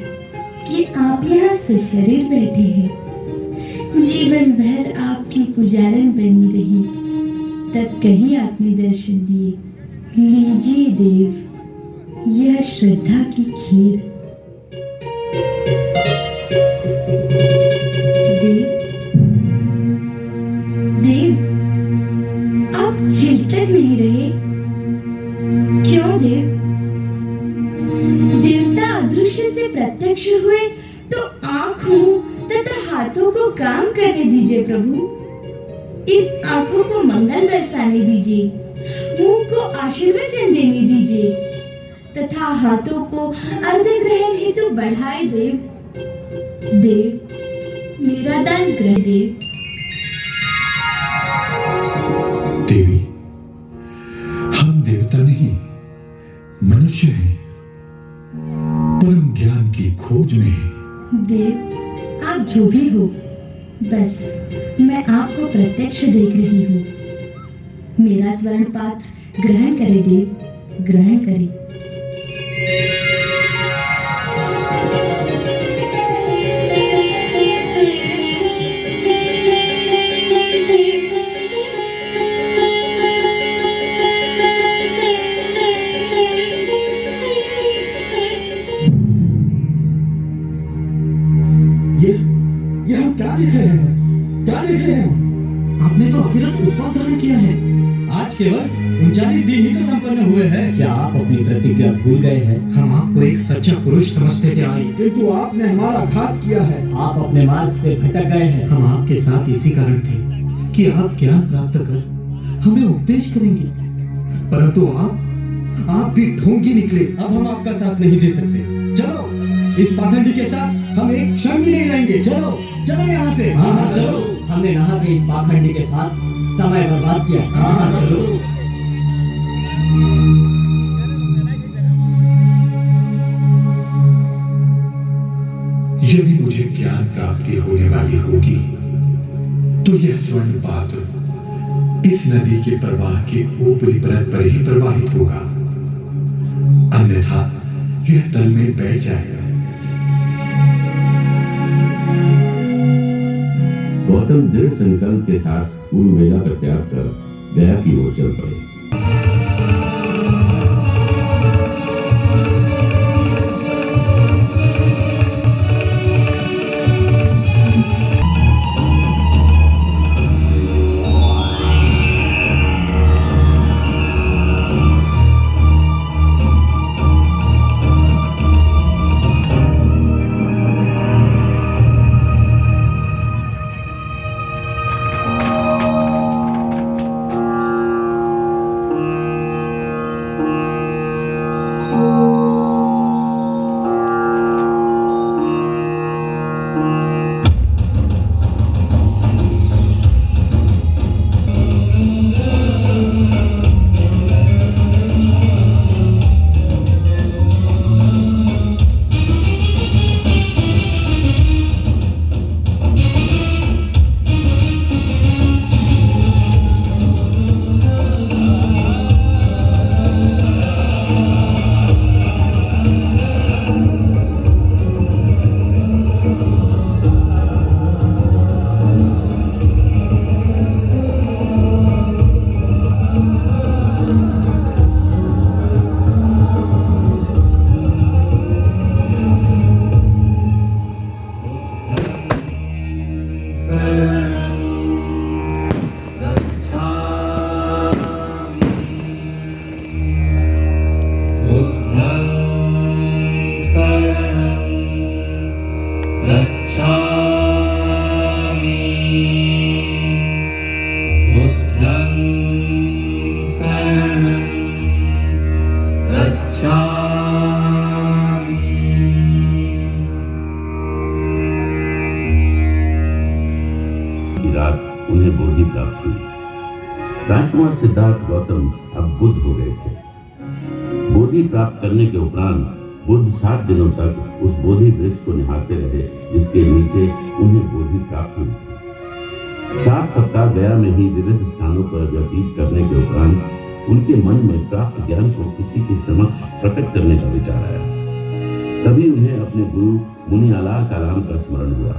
कि आप यहाँ सशरीर बैठे हैं। जीवन भर आपकी पुजारन बनी रही, तब कहीं आपने दर्शन दिए। लीजिए देव, यह श्रद्धा की खीर। देव, देव, आप हिल तक नहीं रहे, क्यों देव? देवता अदृश्य से प्रत्यक्ष हुए तो आंख, मुंह तथा हाथों को काम करने दीजिए प्रभु। इन आंखों को मंगल बरसाने दीजिए, मुंह को आशीर्वचन देने दीजिए तथा हाथों को अर्धग्रहण हेतु बढ़ाए देव। देव, मेरा दान ग्रह देव। देवी, हम देवता नहीं, मनुष्य हैं, परम ज्ञान की खोज में हैं। देव, आप जो भी हो, बस मैं आपको प्रत्यक्ष देख रही हूँ। मेरा स्वर्ण पात्र ग्रहण करे देव, ग्रहण करे। ये हम क्या देख रहे हैं? क्या देख रहे हैं? आपने तो अविरत उपवास धारण किया है। आज केवल 39 दिन ही तो संपन्न हुए हैं। क्या आप अपनी प्रतिज्ञा भूल गए हैं? हम आपको एक सच्चा पुरुष समझते थे आर्य, किंतु आपने हमारा घात किया है। आप अपने मार्ग से भटक गए हैं। हम आपके साथ इसी कारण थे कि आप ज्ञान प्राप्त कर हमें उपदेश करेंगे, परंतु आप भी ढोंगी निकले। अब हम आपका साथ नहीं दे सकते। चलो, इस पाखंडी के साथ हम एक क्षण भी नहीं रहेंगे। चलो चलो यहाँ से। हाँ, चलो। हमने नहा के इस पाखंडी के साथ समय बर्बाद किया। हाँ, चलो। यदि मुझे ज्ञान प्राप्ति होने वाली होगी तो यह स्वर्ण पात्र इस नदी के प्रवाह के ऊपरी परत पर ही प्रवाहित होगा, अन्यथा यह तल में बैठ जाएगा। गौतम दृढ़ संकल्प के साथ पूर्व वेला का त्याग कर गया की ओर चल पड़े। उन्हें बोधि प्राप्त हुई। राजकुमार सिद्धार्थ गौतम अब बुद्ध हो गए थे। बोधि प्राप्त करने के उपरांत बुद्ध 7 दिनों तक उस बोधि वृक्ष को निहारते रहे जिसके नीचे उन्हें बोधि प्राप्त हुई थी। 7 सप्ताह गया में ही विविध स्थानों पर व्यतीत करने के उपरांत उनके मन में प्राप्त ज्ञान को किसी के समक्ष प्रकट करने का विचार आया। तभी उन्हें अपने गुरु मुनि आलार कालाम का स्मरण हुआ,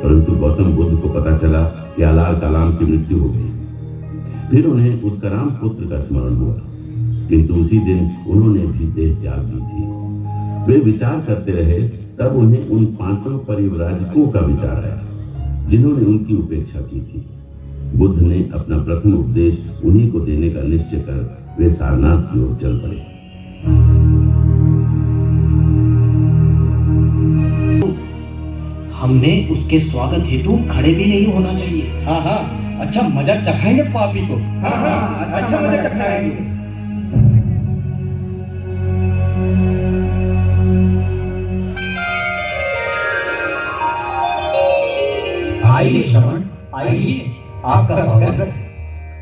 परंतु गौतम बुद्ध को पता चला कि आलार कालाम की मृत्यु हो गई। फिर उन्हें उत्तराम पुत्र का स्मरण हुआ, किंतु उसी दिन उन्होंने भी देह त्याग दी थी। वे विचार करते रहे, तब उन्हें उन 5 परिव्राजकों का विचार आया जिन्होंने उनकी उपेक्षा की थी। बुद्ध ने अपना प्रथम उपदेश उन्हीं को देने का निश्चय कर वे सारनाथ की ओर चल पड़े। हमने उसके स्वागत हेतु खड़े भी नहीं होना चाहिए। हाँ हाँ, अच्छा मजा चखाएंगे पापी को। हाँ हाँ, अच्छा मजा चखाएंगे। आइए श्रवण, आइए, आपका स्वागत है।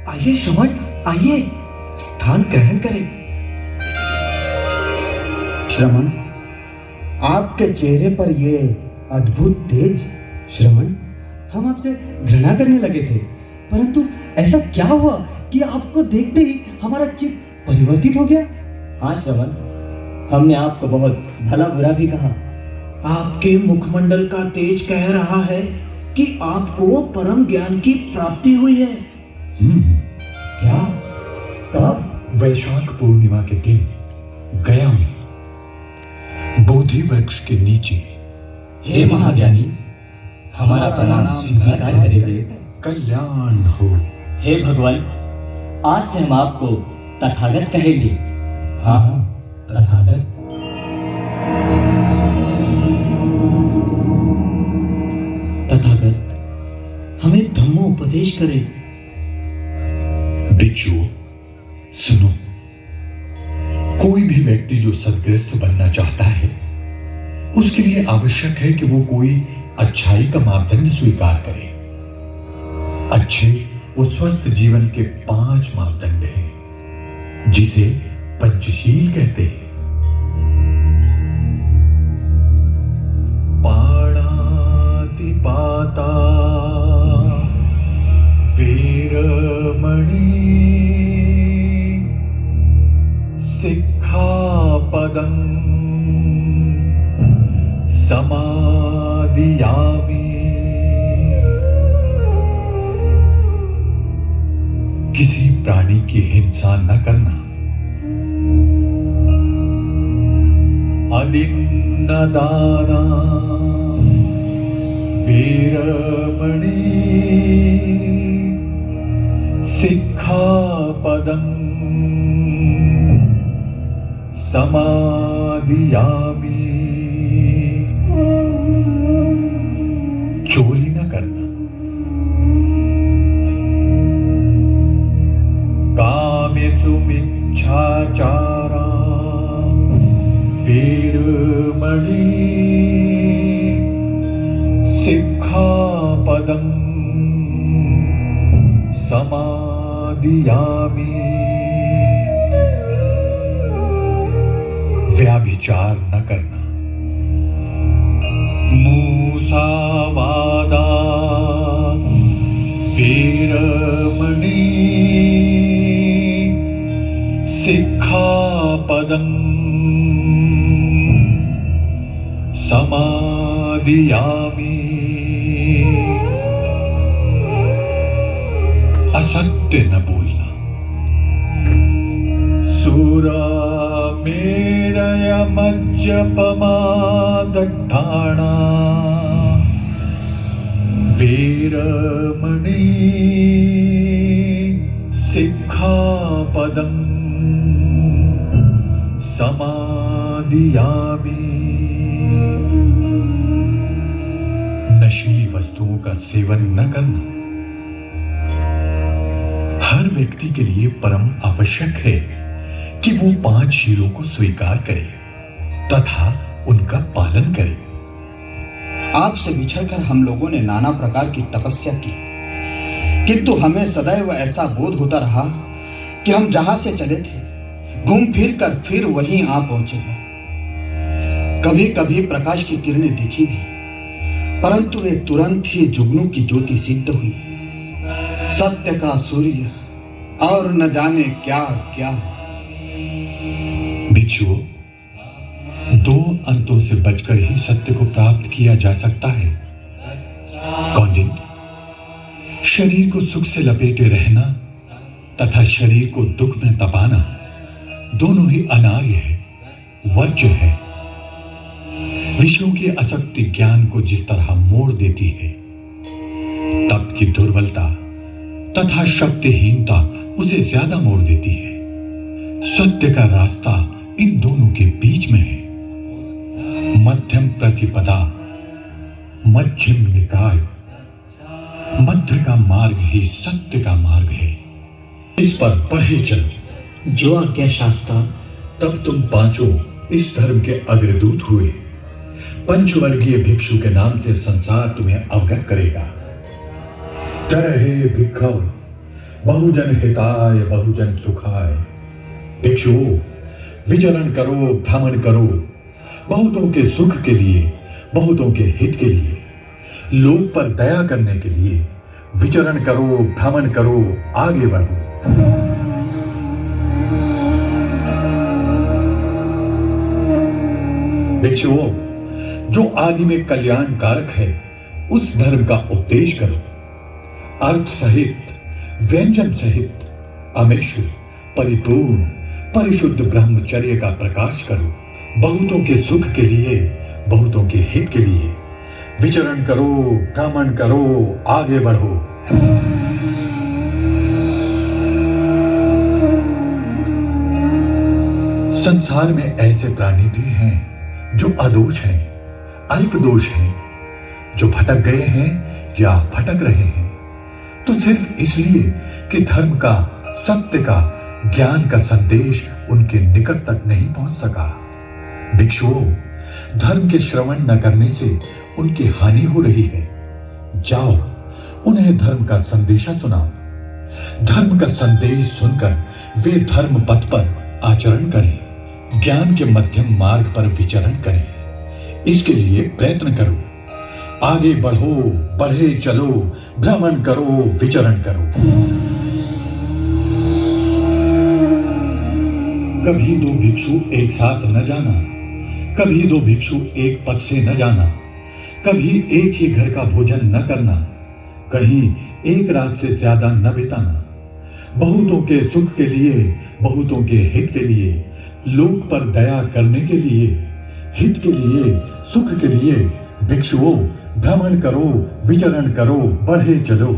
आइए श्रवण, आइए, स्थान ग्रहण करें। श्रवण, आपके चेहरे पर ये अद्भुत तेज। श्रवण, हम आपसे घृणा करने लगे थे, परंतु ऐसा क्या हुआ कि आपको देखते ही हमारा चित्त परिवर्तित हो गया? हाँ श्रवण, हमने आपको बहुत भला बुरा भी कहा। आपके मुखमंडल का तेज कह रहा है कि आपको परम ज्ञान की प्राप्ति हुई है। क्या? कब? वैशाख पूर्णिमा के दिन गया में बोधि वृक्ष के नीचे। हे महाज्ञानी, हमारा प्रणाम स्वीकार करेंगे। कल्याण हो। हे भगवान, आज से हम आपको तथागत कहेंगे। हाँ हाँ, तथागत। तथागत, हमें धम्मोपदेश करें। भिक्षुओं, सुनो। कोई भी व्यक्ति जो सद्गृहस्थ बनना चाहता है, उसके लिए आवश्यक है कि वो कोई अच्छाई का मापदंड स्वीकार करे। अच्छे व स्वस्थ जीवन के 5 मापदंड हैं, जिसे पंचशील कहते हैं। पाता वीरमणि सिक्खापदं समादियामि। किसी प्राणी की हिंसा न करना, अलिन्नदाना वीरमणि सिक्खापदं समादियामि। चोरी न करना, कामेषु मिच्छाचारा वीरमणि सिक्खापदं समादियामि। व्याभिचार न करना, मूसावादा वीरमणि सिक्खापदं समादियामि। असत्य न बोलना, सुरामेरय मज्जपमादट्ठाणा वीरमणि सिक्खापदं समादियामि। नशीली वस्तुओं का सेवन न करना। हर व्यक्ति के लिए परम आवश्यक है कि वो 5 शीलों को स्वीकार करे तथा उनका पालन करे। आपसे बिछड़कर हम लोगों ने नाना प्रकार की तपस्या की, किंतु हमें सदैव ऐसा बोध होता रहा कि हम जहां से चले थे घूम फिर कर फिर वहीं आ पहुंचे हैं। कभी कभी प्रकाश की किरणें दिखी भी, परंतु वे तुरंत ही जुगनू की ज्योति सिद्ध हुई। सत्य का सूर्य और न जाने क्या क्या। भिक्षुओं, दो अंतों से बचकर ही सत्य को प्राप्त किया जा सकता है। कौंडिन्य, शरीर को सुख से लपेटे रहना तथा शरीर को दुख में तपाना दोनों ही अनार्य है, वर्ज्य है। विषयों की आसक्ति ज्ञान को जिस तरह मोड़ देती है, तप की दुर्बलता तथा शक्तिहीनता उसे ज्यादा मोड़ देती है। सत्य का रास्ता इन दोनों के बीच में है। मध्यम प्रतिपदा, मध्यम निकाय, मध्य का मार्ग ही सत्य का मार्ग है। इस पर बढ़े चलो। जो आज्ञा शास्त्रा। तब तुम पांचों इस धर्म के अग्रदूत हुए। पंचवर्गीय भिक्षु के नाम से संसार तुम्हें अवगत करेगा। तरहे भिक्षु, बहुजन हिताय बहुजन सुखाय। भिक्षुओं, विचरण करो, भ्रमण करो, बहुतों के सुख के लिए, बहुतों के हित के लिए, लोक पर दया करने के लिए विचरण करो, भ्रमण करो, आगे बढ़ो। भिक्षुओं, जो आदि में कल्याण कारक है उस धर्म का उपदेश करो। अर्थ सहित, व्यंजन सहित, अमेश्वर, परिपूर्ण, परिशुद्ध ब्रह्मचर्य का प्रकाश करो। बहुतों के सुख के लिए, बहुतों के हित के लिए विचरण करो, भ्रमण करो, आगे बढ़ो। संसार में ऐसे प्राणी भी हैं जो अदोष हैं, अल्प दोष हैं, जो भटक गए हैं या भटक रहे हैं, तो सिर्फ इसलिए कि धर्म का, सत्य का, ज्ञान का संदेश उनके निकट तक नहीं पहुंच सका। भिक्षुओं, धर्म के श्रवण न करने से उनकी हानि हो रही है। जाओ, उन्हें धर्म का संदेशा सुनाओ। धर्म का संदेश सुनकर वे धर्म पथ पर आचरण करें, ज्ञान के मध्यम मार्ग पर विचरण करें। इसके लिए प्रयत्न करो। आगे बढ़ो, बढ़े चलो, भ्रमण करो, विचरण करो। कभी दो भिक्षु एक साथ न जाना, कभी दो भिक्षु एक पथ से न जाना, कभी एक ही घर का भोजन न करना, कहीं एक रात से ज्यादा न बिताना। बहुतों के सुख के लिए, बहुतों के हित के लिए, लोक पर दया करने के लिए, हित के लिए, सुख के लिए भिक्षुओं, भ्रमण करो, विचरण करो, बढ़े चलो।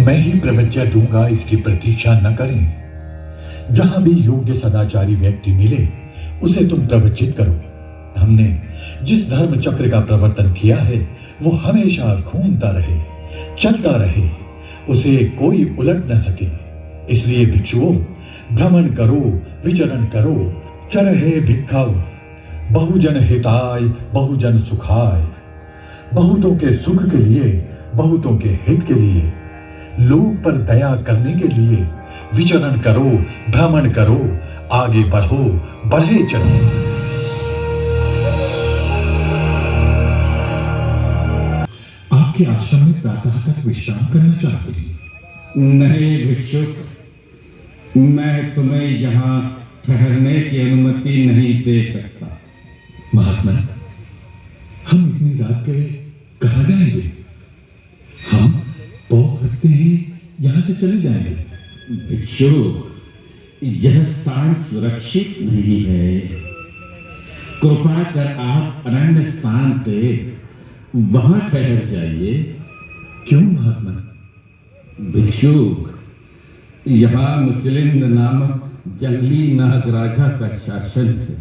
मैं ही प्रवचन दूंगा, इसकी प्रतीक्षा न करें। जहां भी योग्य सदाचारी व्यक्ति मिले उसे तुम प्रवचित करो। हमने जिस धर्म चक्र का प्रवर्तन किया है वो हमेशा घूमता रहे, चलता रहे, उसे कोई उलट न सके। इसलिए भिक्षुओं, भ्रमण करो, विचरण करो। चरहे भिक्षाओ, बहुजन हिताय बहुजन सुखाय। बहुतों के सुख के लिए, बहुतों के हित के लिए, लोक पर दया करने के लिए विचरण करो, भ्रमण करो, आगे बढ़ो, बढ़े चलो। आपके आश्रम में प्रातः तक विश्राम करना चाहते हैं? नहीं भिक्षुक, मैं तुम्हें यहाँ ठहरने की अनुमति नहीं दे सकता। महात्मा, हम इतनी रात गए कहाँ जाएंगे? हम पौध रखते हैं, यहाँ से चले जाएंगे। भिक्षुक, यह स्थान सुरक्षित नहीं है। कृपा कर आप अरण्य स्थान पे वहां ठहर जाइए। क्यों महात्मा? भिक्षुक, यहाँ मुचलिंद नामक जंगली नाग राजा का शासन है।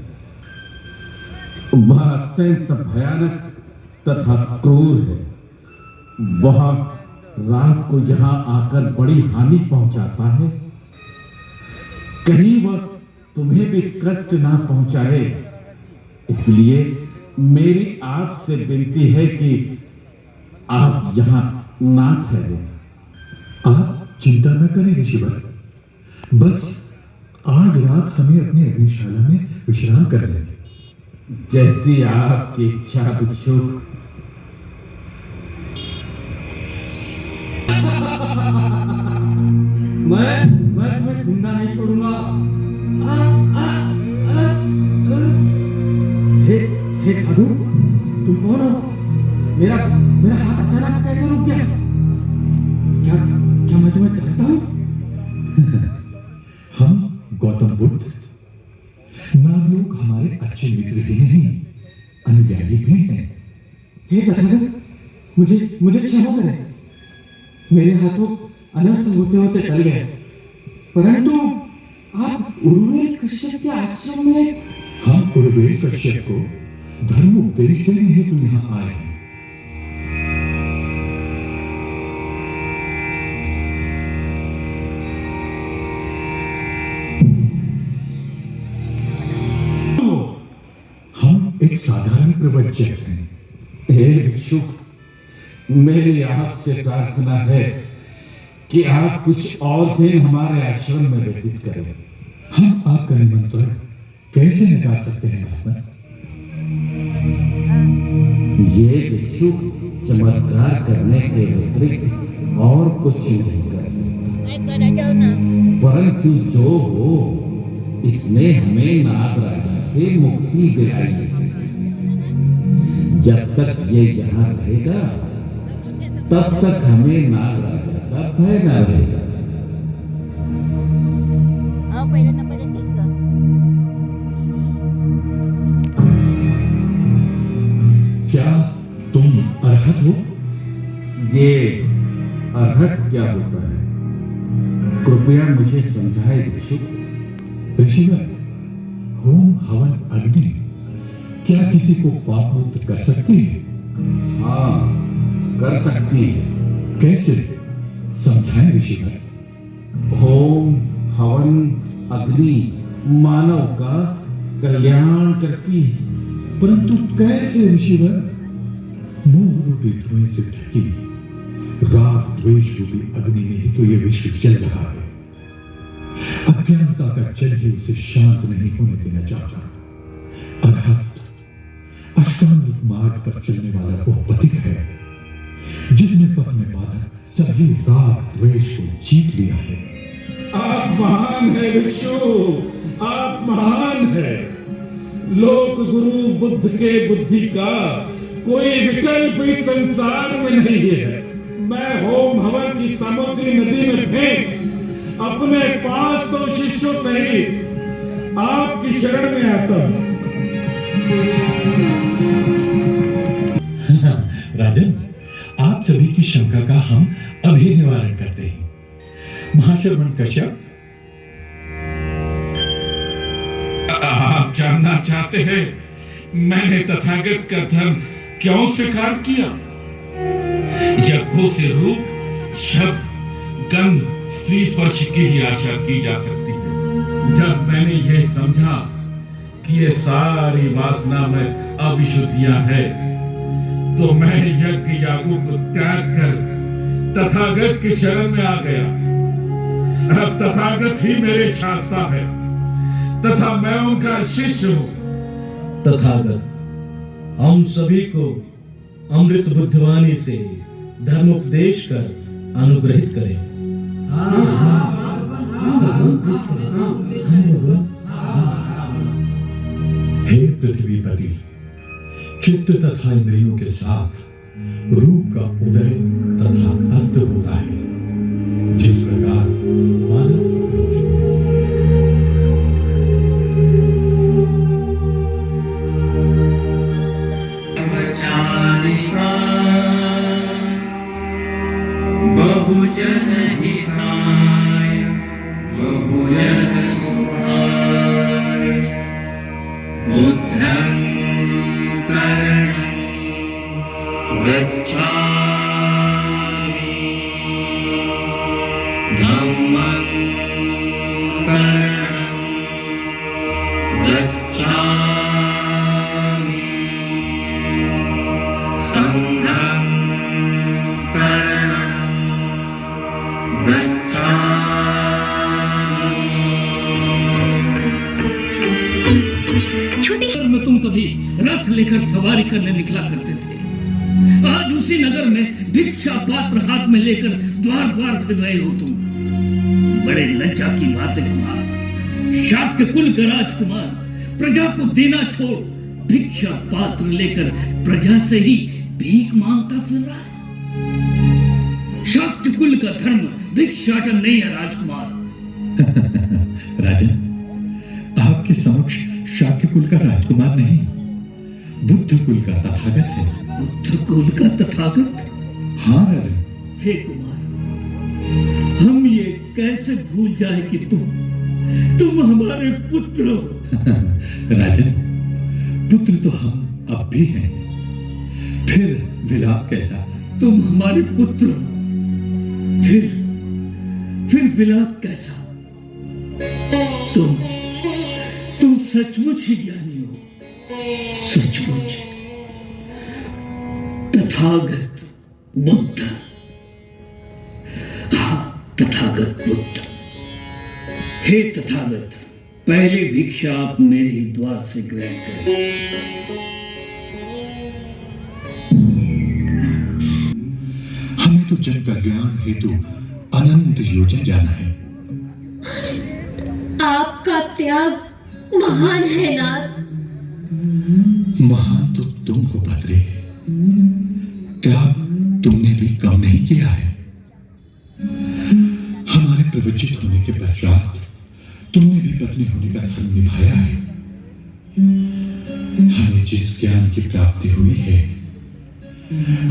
वह अत्यंत भयानक तथा क्रूर है। वह रात को यहाँ आकर बड़ी हानि पहुंचाता है। कहीं वह तुम्हें भी कष्ट ना पहुंचाए, इसलिए मेरी आपसे विनती है कि आप यहाँ ना ठहरें। आप चिंता न करें ऋषिवर, बस आज रात हमें अपनी अग्निशाला में विश्राम करने दें। जैसी आपकी इच्छा भिक्षुक। मैं तुम्हें जिंदा नहीं छोड़ूंगा। हे साधु, तुम कौन हो? मेरा हाथ अचानक कैसे रुक गया? क्या मैं तुम्हें जानता हूँ? हम गौतम बुद्ध। नागलोक हमारे अच्छे मित्र ही नहीं, अनुयायी भी हैं। हे तथागत, मुझे क्षमा करें। मेरे हाथों अनर्थ होते होते टल गए, परंतु आप उर्वेल कश्यप के आश्रम में। हम उर्वेल कश्यप को धर्म उपदेश देने हेतु यहाँ आए हैं। हम एक साधारण प्रवचक हैं। हे भिक्षुक, मेरी आपसे प्रार्थना है कि आप कुछ और दिन हमारे आश्रम में व्यतीत करें। हम आपका निमंत्रण कैसे निकाल सकते हैं महात्मा? ये भिक्षुक चमत्कार करने के व्यतिरिक्त और कुछ नहीं कर सकता, परंतु जो हो इसने हमें नागराजा से मुक्ति दिलाई है। जब तक ये यहाँ रहेगा तब तक हमें नागराजा का भय न रहेगा। क्या तुम अरहत हो? ये अरहत क्या होता है? कृपया मुझे समझाए भिक्षुक। ऋषिवर, होम हवन अग्नि क्या किसी को पाप मुक्त कर सकती है? हाँ, कर सकती है। कैसे, समझाएं ऋषिवर। होम हवन अग्नि मानव का कल्याण करती है। परंतु कैसे ऋषिवर? मोह रूपी धुएं से ढकी राग द्वेष रूपी अग्नि में ही तो ये विश्व जल रहा है। अज्ञानता का जल ही उसे शांत नहीं होने देना चाहता। अरहत अष्टांगिक मार्ग पर चलने वाला वो पथिक है जिसने पथ में बाधा सभी राग द्वेष को जीत लिया है। आप महान है भिक्षु, आप महान है। लोक गुरु बुद्ध के बुद्धि का कोई विकल्प इस संसार में नहीं है। मैं होम हवन की सामग्री नदी में फेंक अपने 500 शिष्यों सहित आपकी शरण में आता हूं। राजन, आप सभी की शंका का हम अभी निवारण करते हैं। महाश्रवण कश्यप, आप जानना चाहते हैं मैंने तथागत का धर्म क्यों स्वीकार किया? यज्ञों से रूप, शब्द, गंध, स्त्री स्पर्श की ही आशा की जा सकती है। जब मैंने यह समझा कि ये सारी वासना में अविशुद्धियां है, तो मैं यज्ञ यागों को त्याग कर तथागत की शरण में आ गया। अब तथागत ही मेरे शास्त्रा है तथा मैं उनका शिष्य हूं। तथागत हम सभी को अमृत बुद्धवाणी से धर्म उपदेश कर अनुग्रहित करें। हे पृथ्वीपति, चित्त तथा इंद्रियों के साथ रूप का उदय तथा अस्त होता है, जिस प्रकार मानव बहुजन हिताय बहुजन सुखाय बुद्धं शरणं गच्छामि धम्मं शरणं गच्छामि संघं शरणं गच्छामि लेकर सवारी करने निकला करते थे। आज उसी नगर में भिक्षा पात्र हाथ में लेकर द्वार द्वार फिर रहे हो तुम। बड़े लज्जा की बात है कुमार। शाक्य कुल का राजकुमार प्रजा को देना छोड़ भिक्षा पात्र लेकर प्रजा से ही भीख मांगता फिर रहा है। शाक्य कुल का धर्म भिक्षाटन नहीं है राजकुमार। राजन, आपके समक्ष शाक्य कुल का राजकुमार नहीं, बुद्ध कुल का तथागत है। बुद्ध कुल का तथागत? हाँ राजन। हे कुमार, हम ये कैसे भूल जाए कि तुम हमारे पुत्र हो। राजन, पुत्र तो हम अब भी हैं, फिर विलाप कैसा? तुम हमारे पुत्र हो, फिर विलाप कैसा? तुम सचमुच ही ज्ञानी हो, सचमुच। तथागत बुद्ध, हाँ तथागत बुद्ध। हे तथागत, पहली भिक्षा आप मेरे ही द्वार से ग्रहण करें। हमें तो जन कल्याण हेतु अनंत योजन जाना है। आपका त्याग महान है नाथ। महान तो तुम हो भद्रे, त्याग तुमने भी कम नहीं किया है। हमारे प्रवचित होने के पश्चात तुमने भी पत्नी होने का धर्म निभाया है। हमें जिस ज्ञान की प्राप्ति हुई है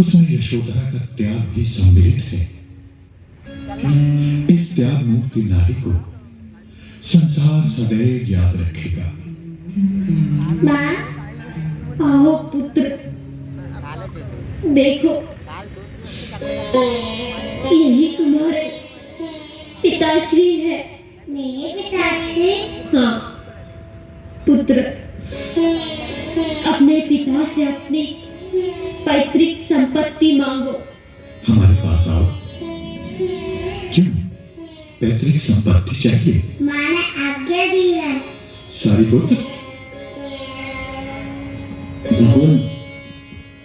उसमें यशोधरा का त्याग भी सम्मिलित है। इस त्याग मूर्ति नारी को संसार सदैव याद रखेगा। माँ, आओ पुत्र, देखो यही तुम्हारे पिताश्री है। मेरे पिताश्री? हाँ पुत्र, अपने पिता से अपनी पैतृक संपत्ति मांगो। हमारे पास आओ। क्यों, पैतृक संपत्ति चाहिए? माँ ने आज्ञा दी है। सारी पुत्र,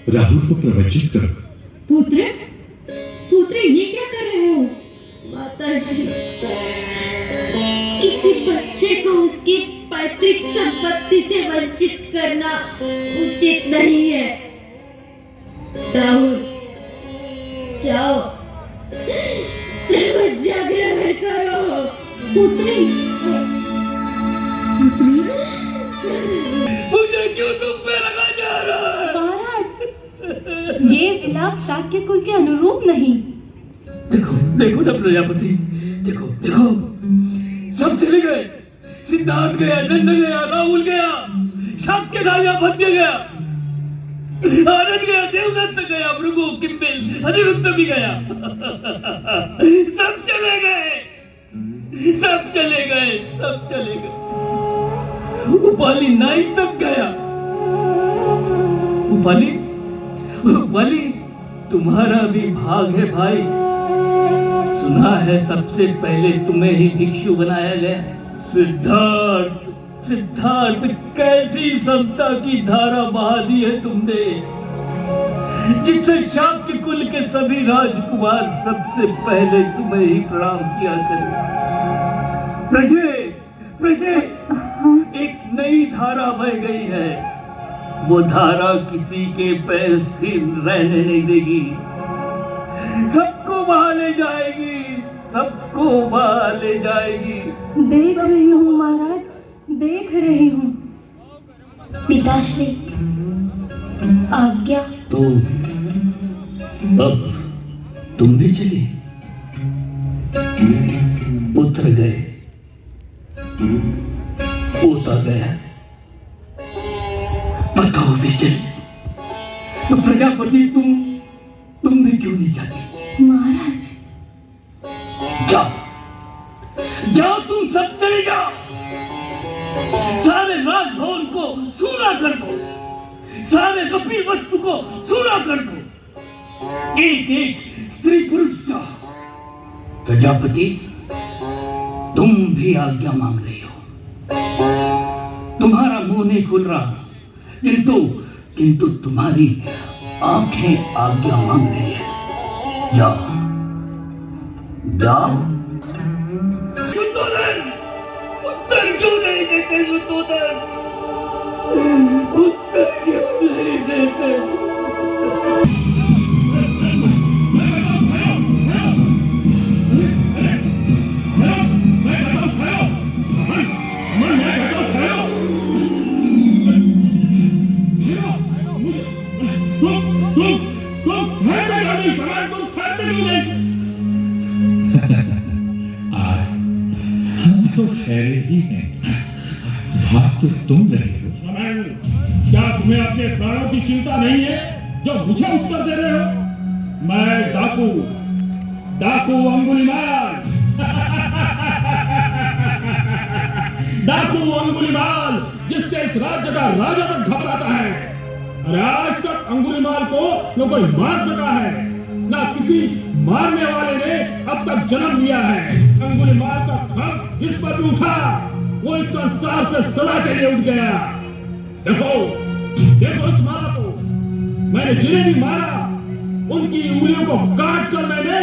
राहुल को प्रवचित करो। पुत्र, ये क्या कर रहे हो? माताश्री, किसी बच्चे को उसकी पैतृक संपत्ति से वंचित करना उचित नहीं है। राहुल, जाओ जागरण करो। पुत्री, मुझे क्यों तुम पे लगा जा रहा है? महाराज, ये विलाप शाक्य कुल के अनुरूप नहीं। देखो ना प्रजापति, देखो सब चले गए। सिद्धार्थ गया, नंद गया, राहुल गया, शाक्य राजा भद्य गया, आनंद गया, देवदत्त गया, भृगु, किंबिल, अनिरुद्ध भी गया। सब चले गए। उपाली नाई तक गया। उपाली तुम्हारा भी भाग है भाई। सुना है सबसे पहले तुम्हें ही भिक्षु बनाया गया। सिद्धार्थ, कैसी समता की धारा बहा दी है तुमने, जिससे शाक्य कुल के सभी राजकुमार सबसे पहले तुम्हें ही प्रणाम किया करें। प्रजे, एक नई धारा बह गई है। वो धारा किसी के पैर स्थिर रहने नहीं देगी। सबको बहा ले जाएगी। देख रही हूँ महाराज, देख रही हूँ। पिताश्री, आज्ञा। तो अब तुम भी चले? पुत्र गए, पोता गया, बताओ भी चले। तो प्रजापति तुम भी क्यों नहीं जाती? महाराज, जाओ तुम सब चले जाओ। सारे राजभवन को सूना कर दो, सारे कपिल वस्तु को सूना कर दो। एक स्त्री पुरुष का। प्रजापति, तुम भी आज्ञा मांग रहे हो। तुम्हारा मुंह नहीं खुल रहा, किंतु किंतु तुम्हारी आंखें आज्ञा मांग रही है। जाओ जाओ। उत्तर क्यों नहीं देते शुद्धोधन? उत्तर क्यों नहीं देते? हम तो ठहरे ही हैं, भाग तो तुम रहे हो। क्या तुम्हें अपने प्राणों की चिंता नहीं है जो मुझे उत्तर दे रहे हो? मैं डाकू अंगुलीमाल डाकू अंगुलीमाल, जिससे इस राज्य का राजा तक घबराता है। और आज तक अंगुलीमाल को न कोई मार सका है, न किसी मारने वाले ने अब तक जन्म लिया है। अंगुलीमाल का खत जिस पर भी उठा वो इस संसार से सदा के लिए उठ गया। देखो इस माला को। मैंने जिन्हें भी मारा उनकी उंगलियों को काट कर मैंने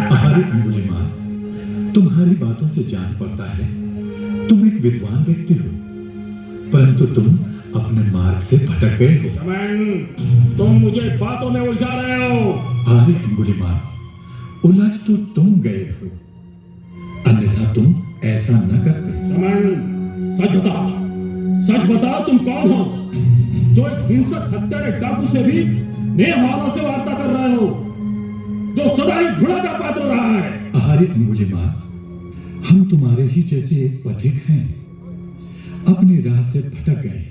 अरे अंगुलीमाल, तुम्हारी बातों से जान पड़ता है तुम एक विद्वान व्यक्ति हो, परंतु तुम अपने मार्ग से भटक गए हो। तुम मुझे बातों में उलझा रहे हो। अरे अंगुलीमाल, उलझ तो तुम गए हो, अन्यथा तुम ऐसा न करते। सच बताओ तुम कौन हो जो एक हिंसक हत्यारे डाकू से भी स्नेह भावना से वार्ता कर रहे हो, जो सदा ही घृणा का पात्र रहा है? अरे अंगुलीमाल, हम तुम्हारे ही जैसे एक पथिक हैं, अपनी राह से भटक गए।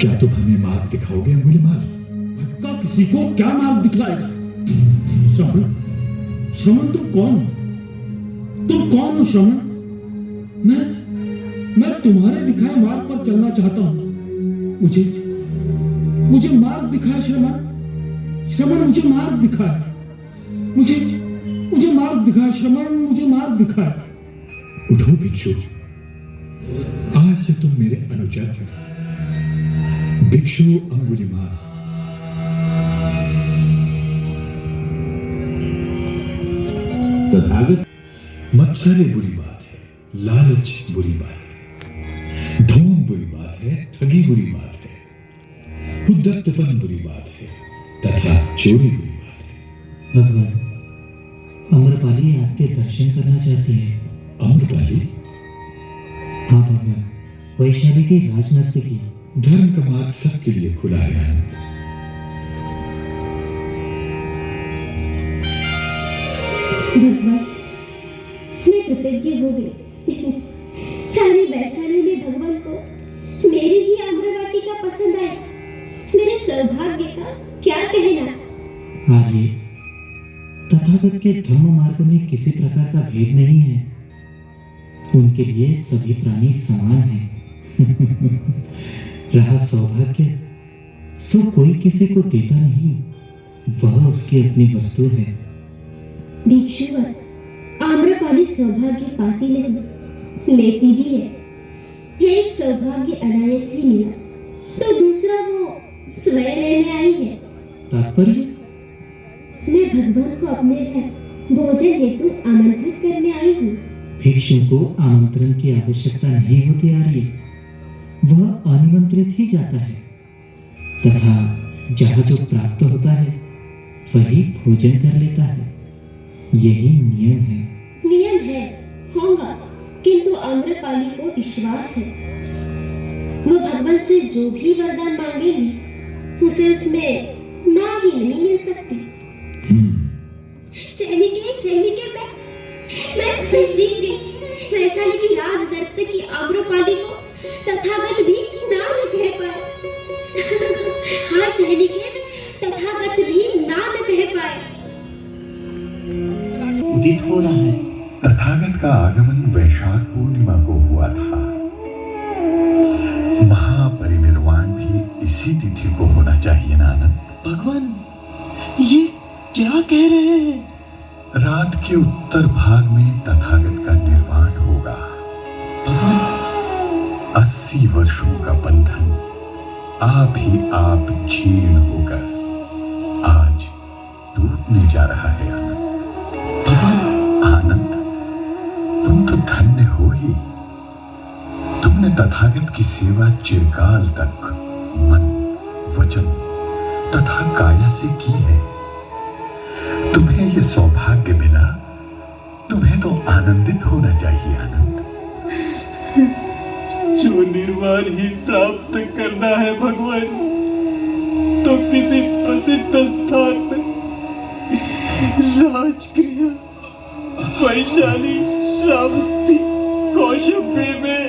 क्या तुम हमें मार्ग दिखाओगे अंगुलीमाल? भटका किसी को क्या मार्ग दिखलाएगा? श्रवण तुम कौन हो? तुम कौन हो श्रवण? मैं तुम्हारे दिखाए मार्ग पर चलना चाहता हूं। मुझे मार्ग दिखाए श्रवण मुझे मार्ग दिखाए। मुझे मार्ग दिखाए श्रवण, मुझे मार्ग दिखाए। उठो भिक्षु, आज से तुम मेरे अनुचर हो। भिक्षु अंगुलीमाल। तथागत, मत्सर्य बुरी बात है, लालच बुरी बात है, ढोंग बुरी बात है, ठगी बुरी बात है, उद्धतपन बुरी बात है, तथा चोरी बुरी बात है। भगवान, अम्रपाली आपके दर्शन करना चाहती है। अम्रपाली? हाँ भगवान, वैशाली की राजनर्तकी। धर्म का मार्ग सबके लिए खुला है। भगवान, मैं कृतज्ञ हो गई। सारी वैशाली में भगवान को मेरी ही आम्रवाटिका पसंद आई। मेरे सौभाग्य का क्या कहना। आर्य, तथागत के धर्म मार्ग में किसी प्रकार का भेद नहीं है। उनके लिए सभी प्राणी समान हैं। रहा सौभाग्य, सो कोई किसी को देता नहीं, वह उसकी अपनी वस्तु है। भिक्षुवर, आम्रपाली सौभाग्य पाती नहीं, लेती भी है। एक सौभाग्य अनायास ही मिला, तो दूसरा वो स्वयं लेने आई है। तात्पर्य? मैं भगवान को अपने घर भोजन हेतु आमंत्रित करने आई हूँ। भिक्षु को आमंत्रण की आवश्यकता नहीं होती आर्य, वह अनिमंत्रित ही जाता है, तथा जहाँ जो प्राप्त होता है वही भोजन कर लेता है। यही नियम है। नियम है, होगा, किंतु आम्रपाली को विश्वास है। वो भगवान से जो भी वरदान मांगेगी उसे उसमें ना ही नहीं मिल सकती। चैनिके मैं जीत गई। वैशाली की राज नर्तकी आम्रपाली को तथागत भी ना न कह पाए। हाँ चैनिके, तथागत भी ना न कह पाए। उदित हो रहा है। तथागत का आगमन वैशाख पूर्णिमा को हुआ था। महापरिनिर्वाण भी इसी तिथि को होना चाहिए ना आनंद? भगवान, ये क्या कह रहे हैं? रात के उत्तर भाग में तथागत का निर्वाण होगा। 80 वर्षों का बंधन आप ही आप जीर्ण होकर आज टूटने जा रहा है। आनंद, आनंद, तुम तो धन्य हो ही। तुमने तथागत की सेवा चिरकाल तक मन, वचन तथा काया से की है। तुम्हें यह सौभाग्य मिला, तुम्हें तो आनंदित होना चाहिए। आनंद, जो निर्वाण ही प्राप्त करना है भगवान, तो किसी प्रसिद्ध स्थान में राजक्रिया वैशाली श्रावस्ती कौशंबी में।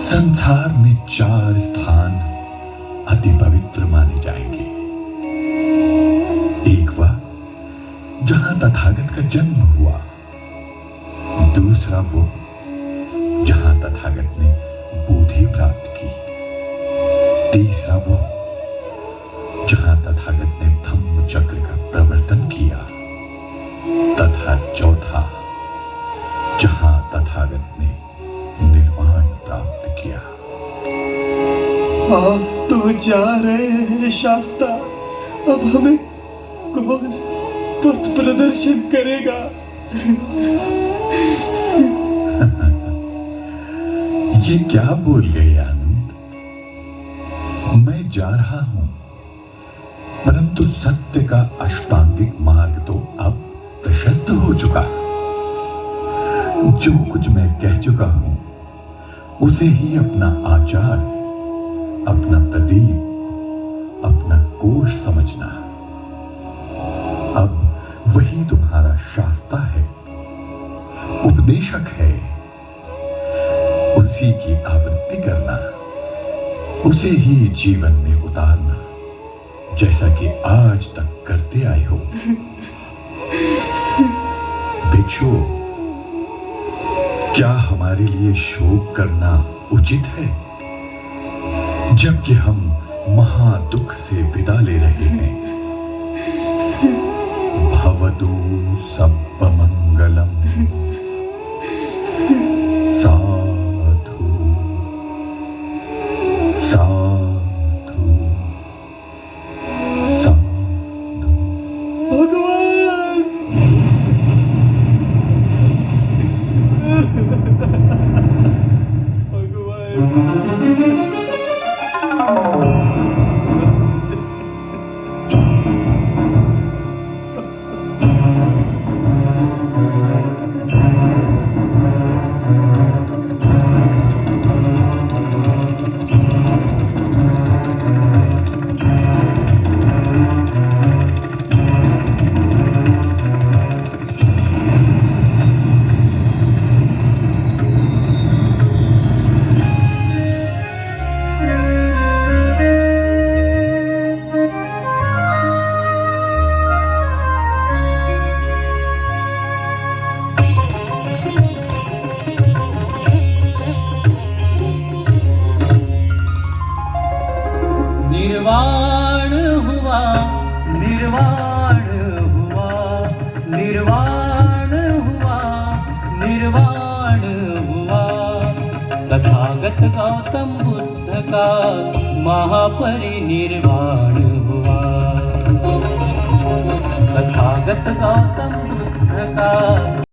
संसार में 4 स्थान अति पवित्र माने जाएंगे। एक वह जहां तथागत का जन्म हुआ, दूसरा वो जहां तथागत ने बुद्धि प्राप्त की, तीसरा वो जहां तथागत ने धम्म चक्र का प्रवर्तन किया, तथा चौथा जहां तथागत ने निर्वाण प्राप्त किया। आप तो जा रहे हैं शास्ता, अब हमें कौन पथ प्रदर्शन करेगा? ये क्या बोल गए आनंद? मैं जा रहा हूं, परंतु सत्य का अष्टांगिक मार्ग तो अब प्रशस्त हो चुका। जो कुछ मैं कह चुका हूं उसे ही अपना आचार, अपना प्रदीप, अपना कोश समझना। अब वही तुम्हारा शास्ता है, उपदेशक है। उसी की आवृत्ति करना, उसे ही जीवन में उतारना, जैसा कि आज तक करते आए हो। भिक्षु, क्या हमारे लिए शोक करना उचित है, जबकि हम महादुख से विदा ले रहे हैं? भवतु सब्बमंगलम। साधु साधु साधु। भगवान, निर्वाण हुआ, निर्वाण हुआ, निर्वाण हुआ, निर्वाण हुआ। तथागत गौतम बुद्ध का महापरिनिर्वाण हुआ। तथागत गौतम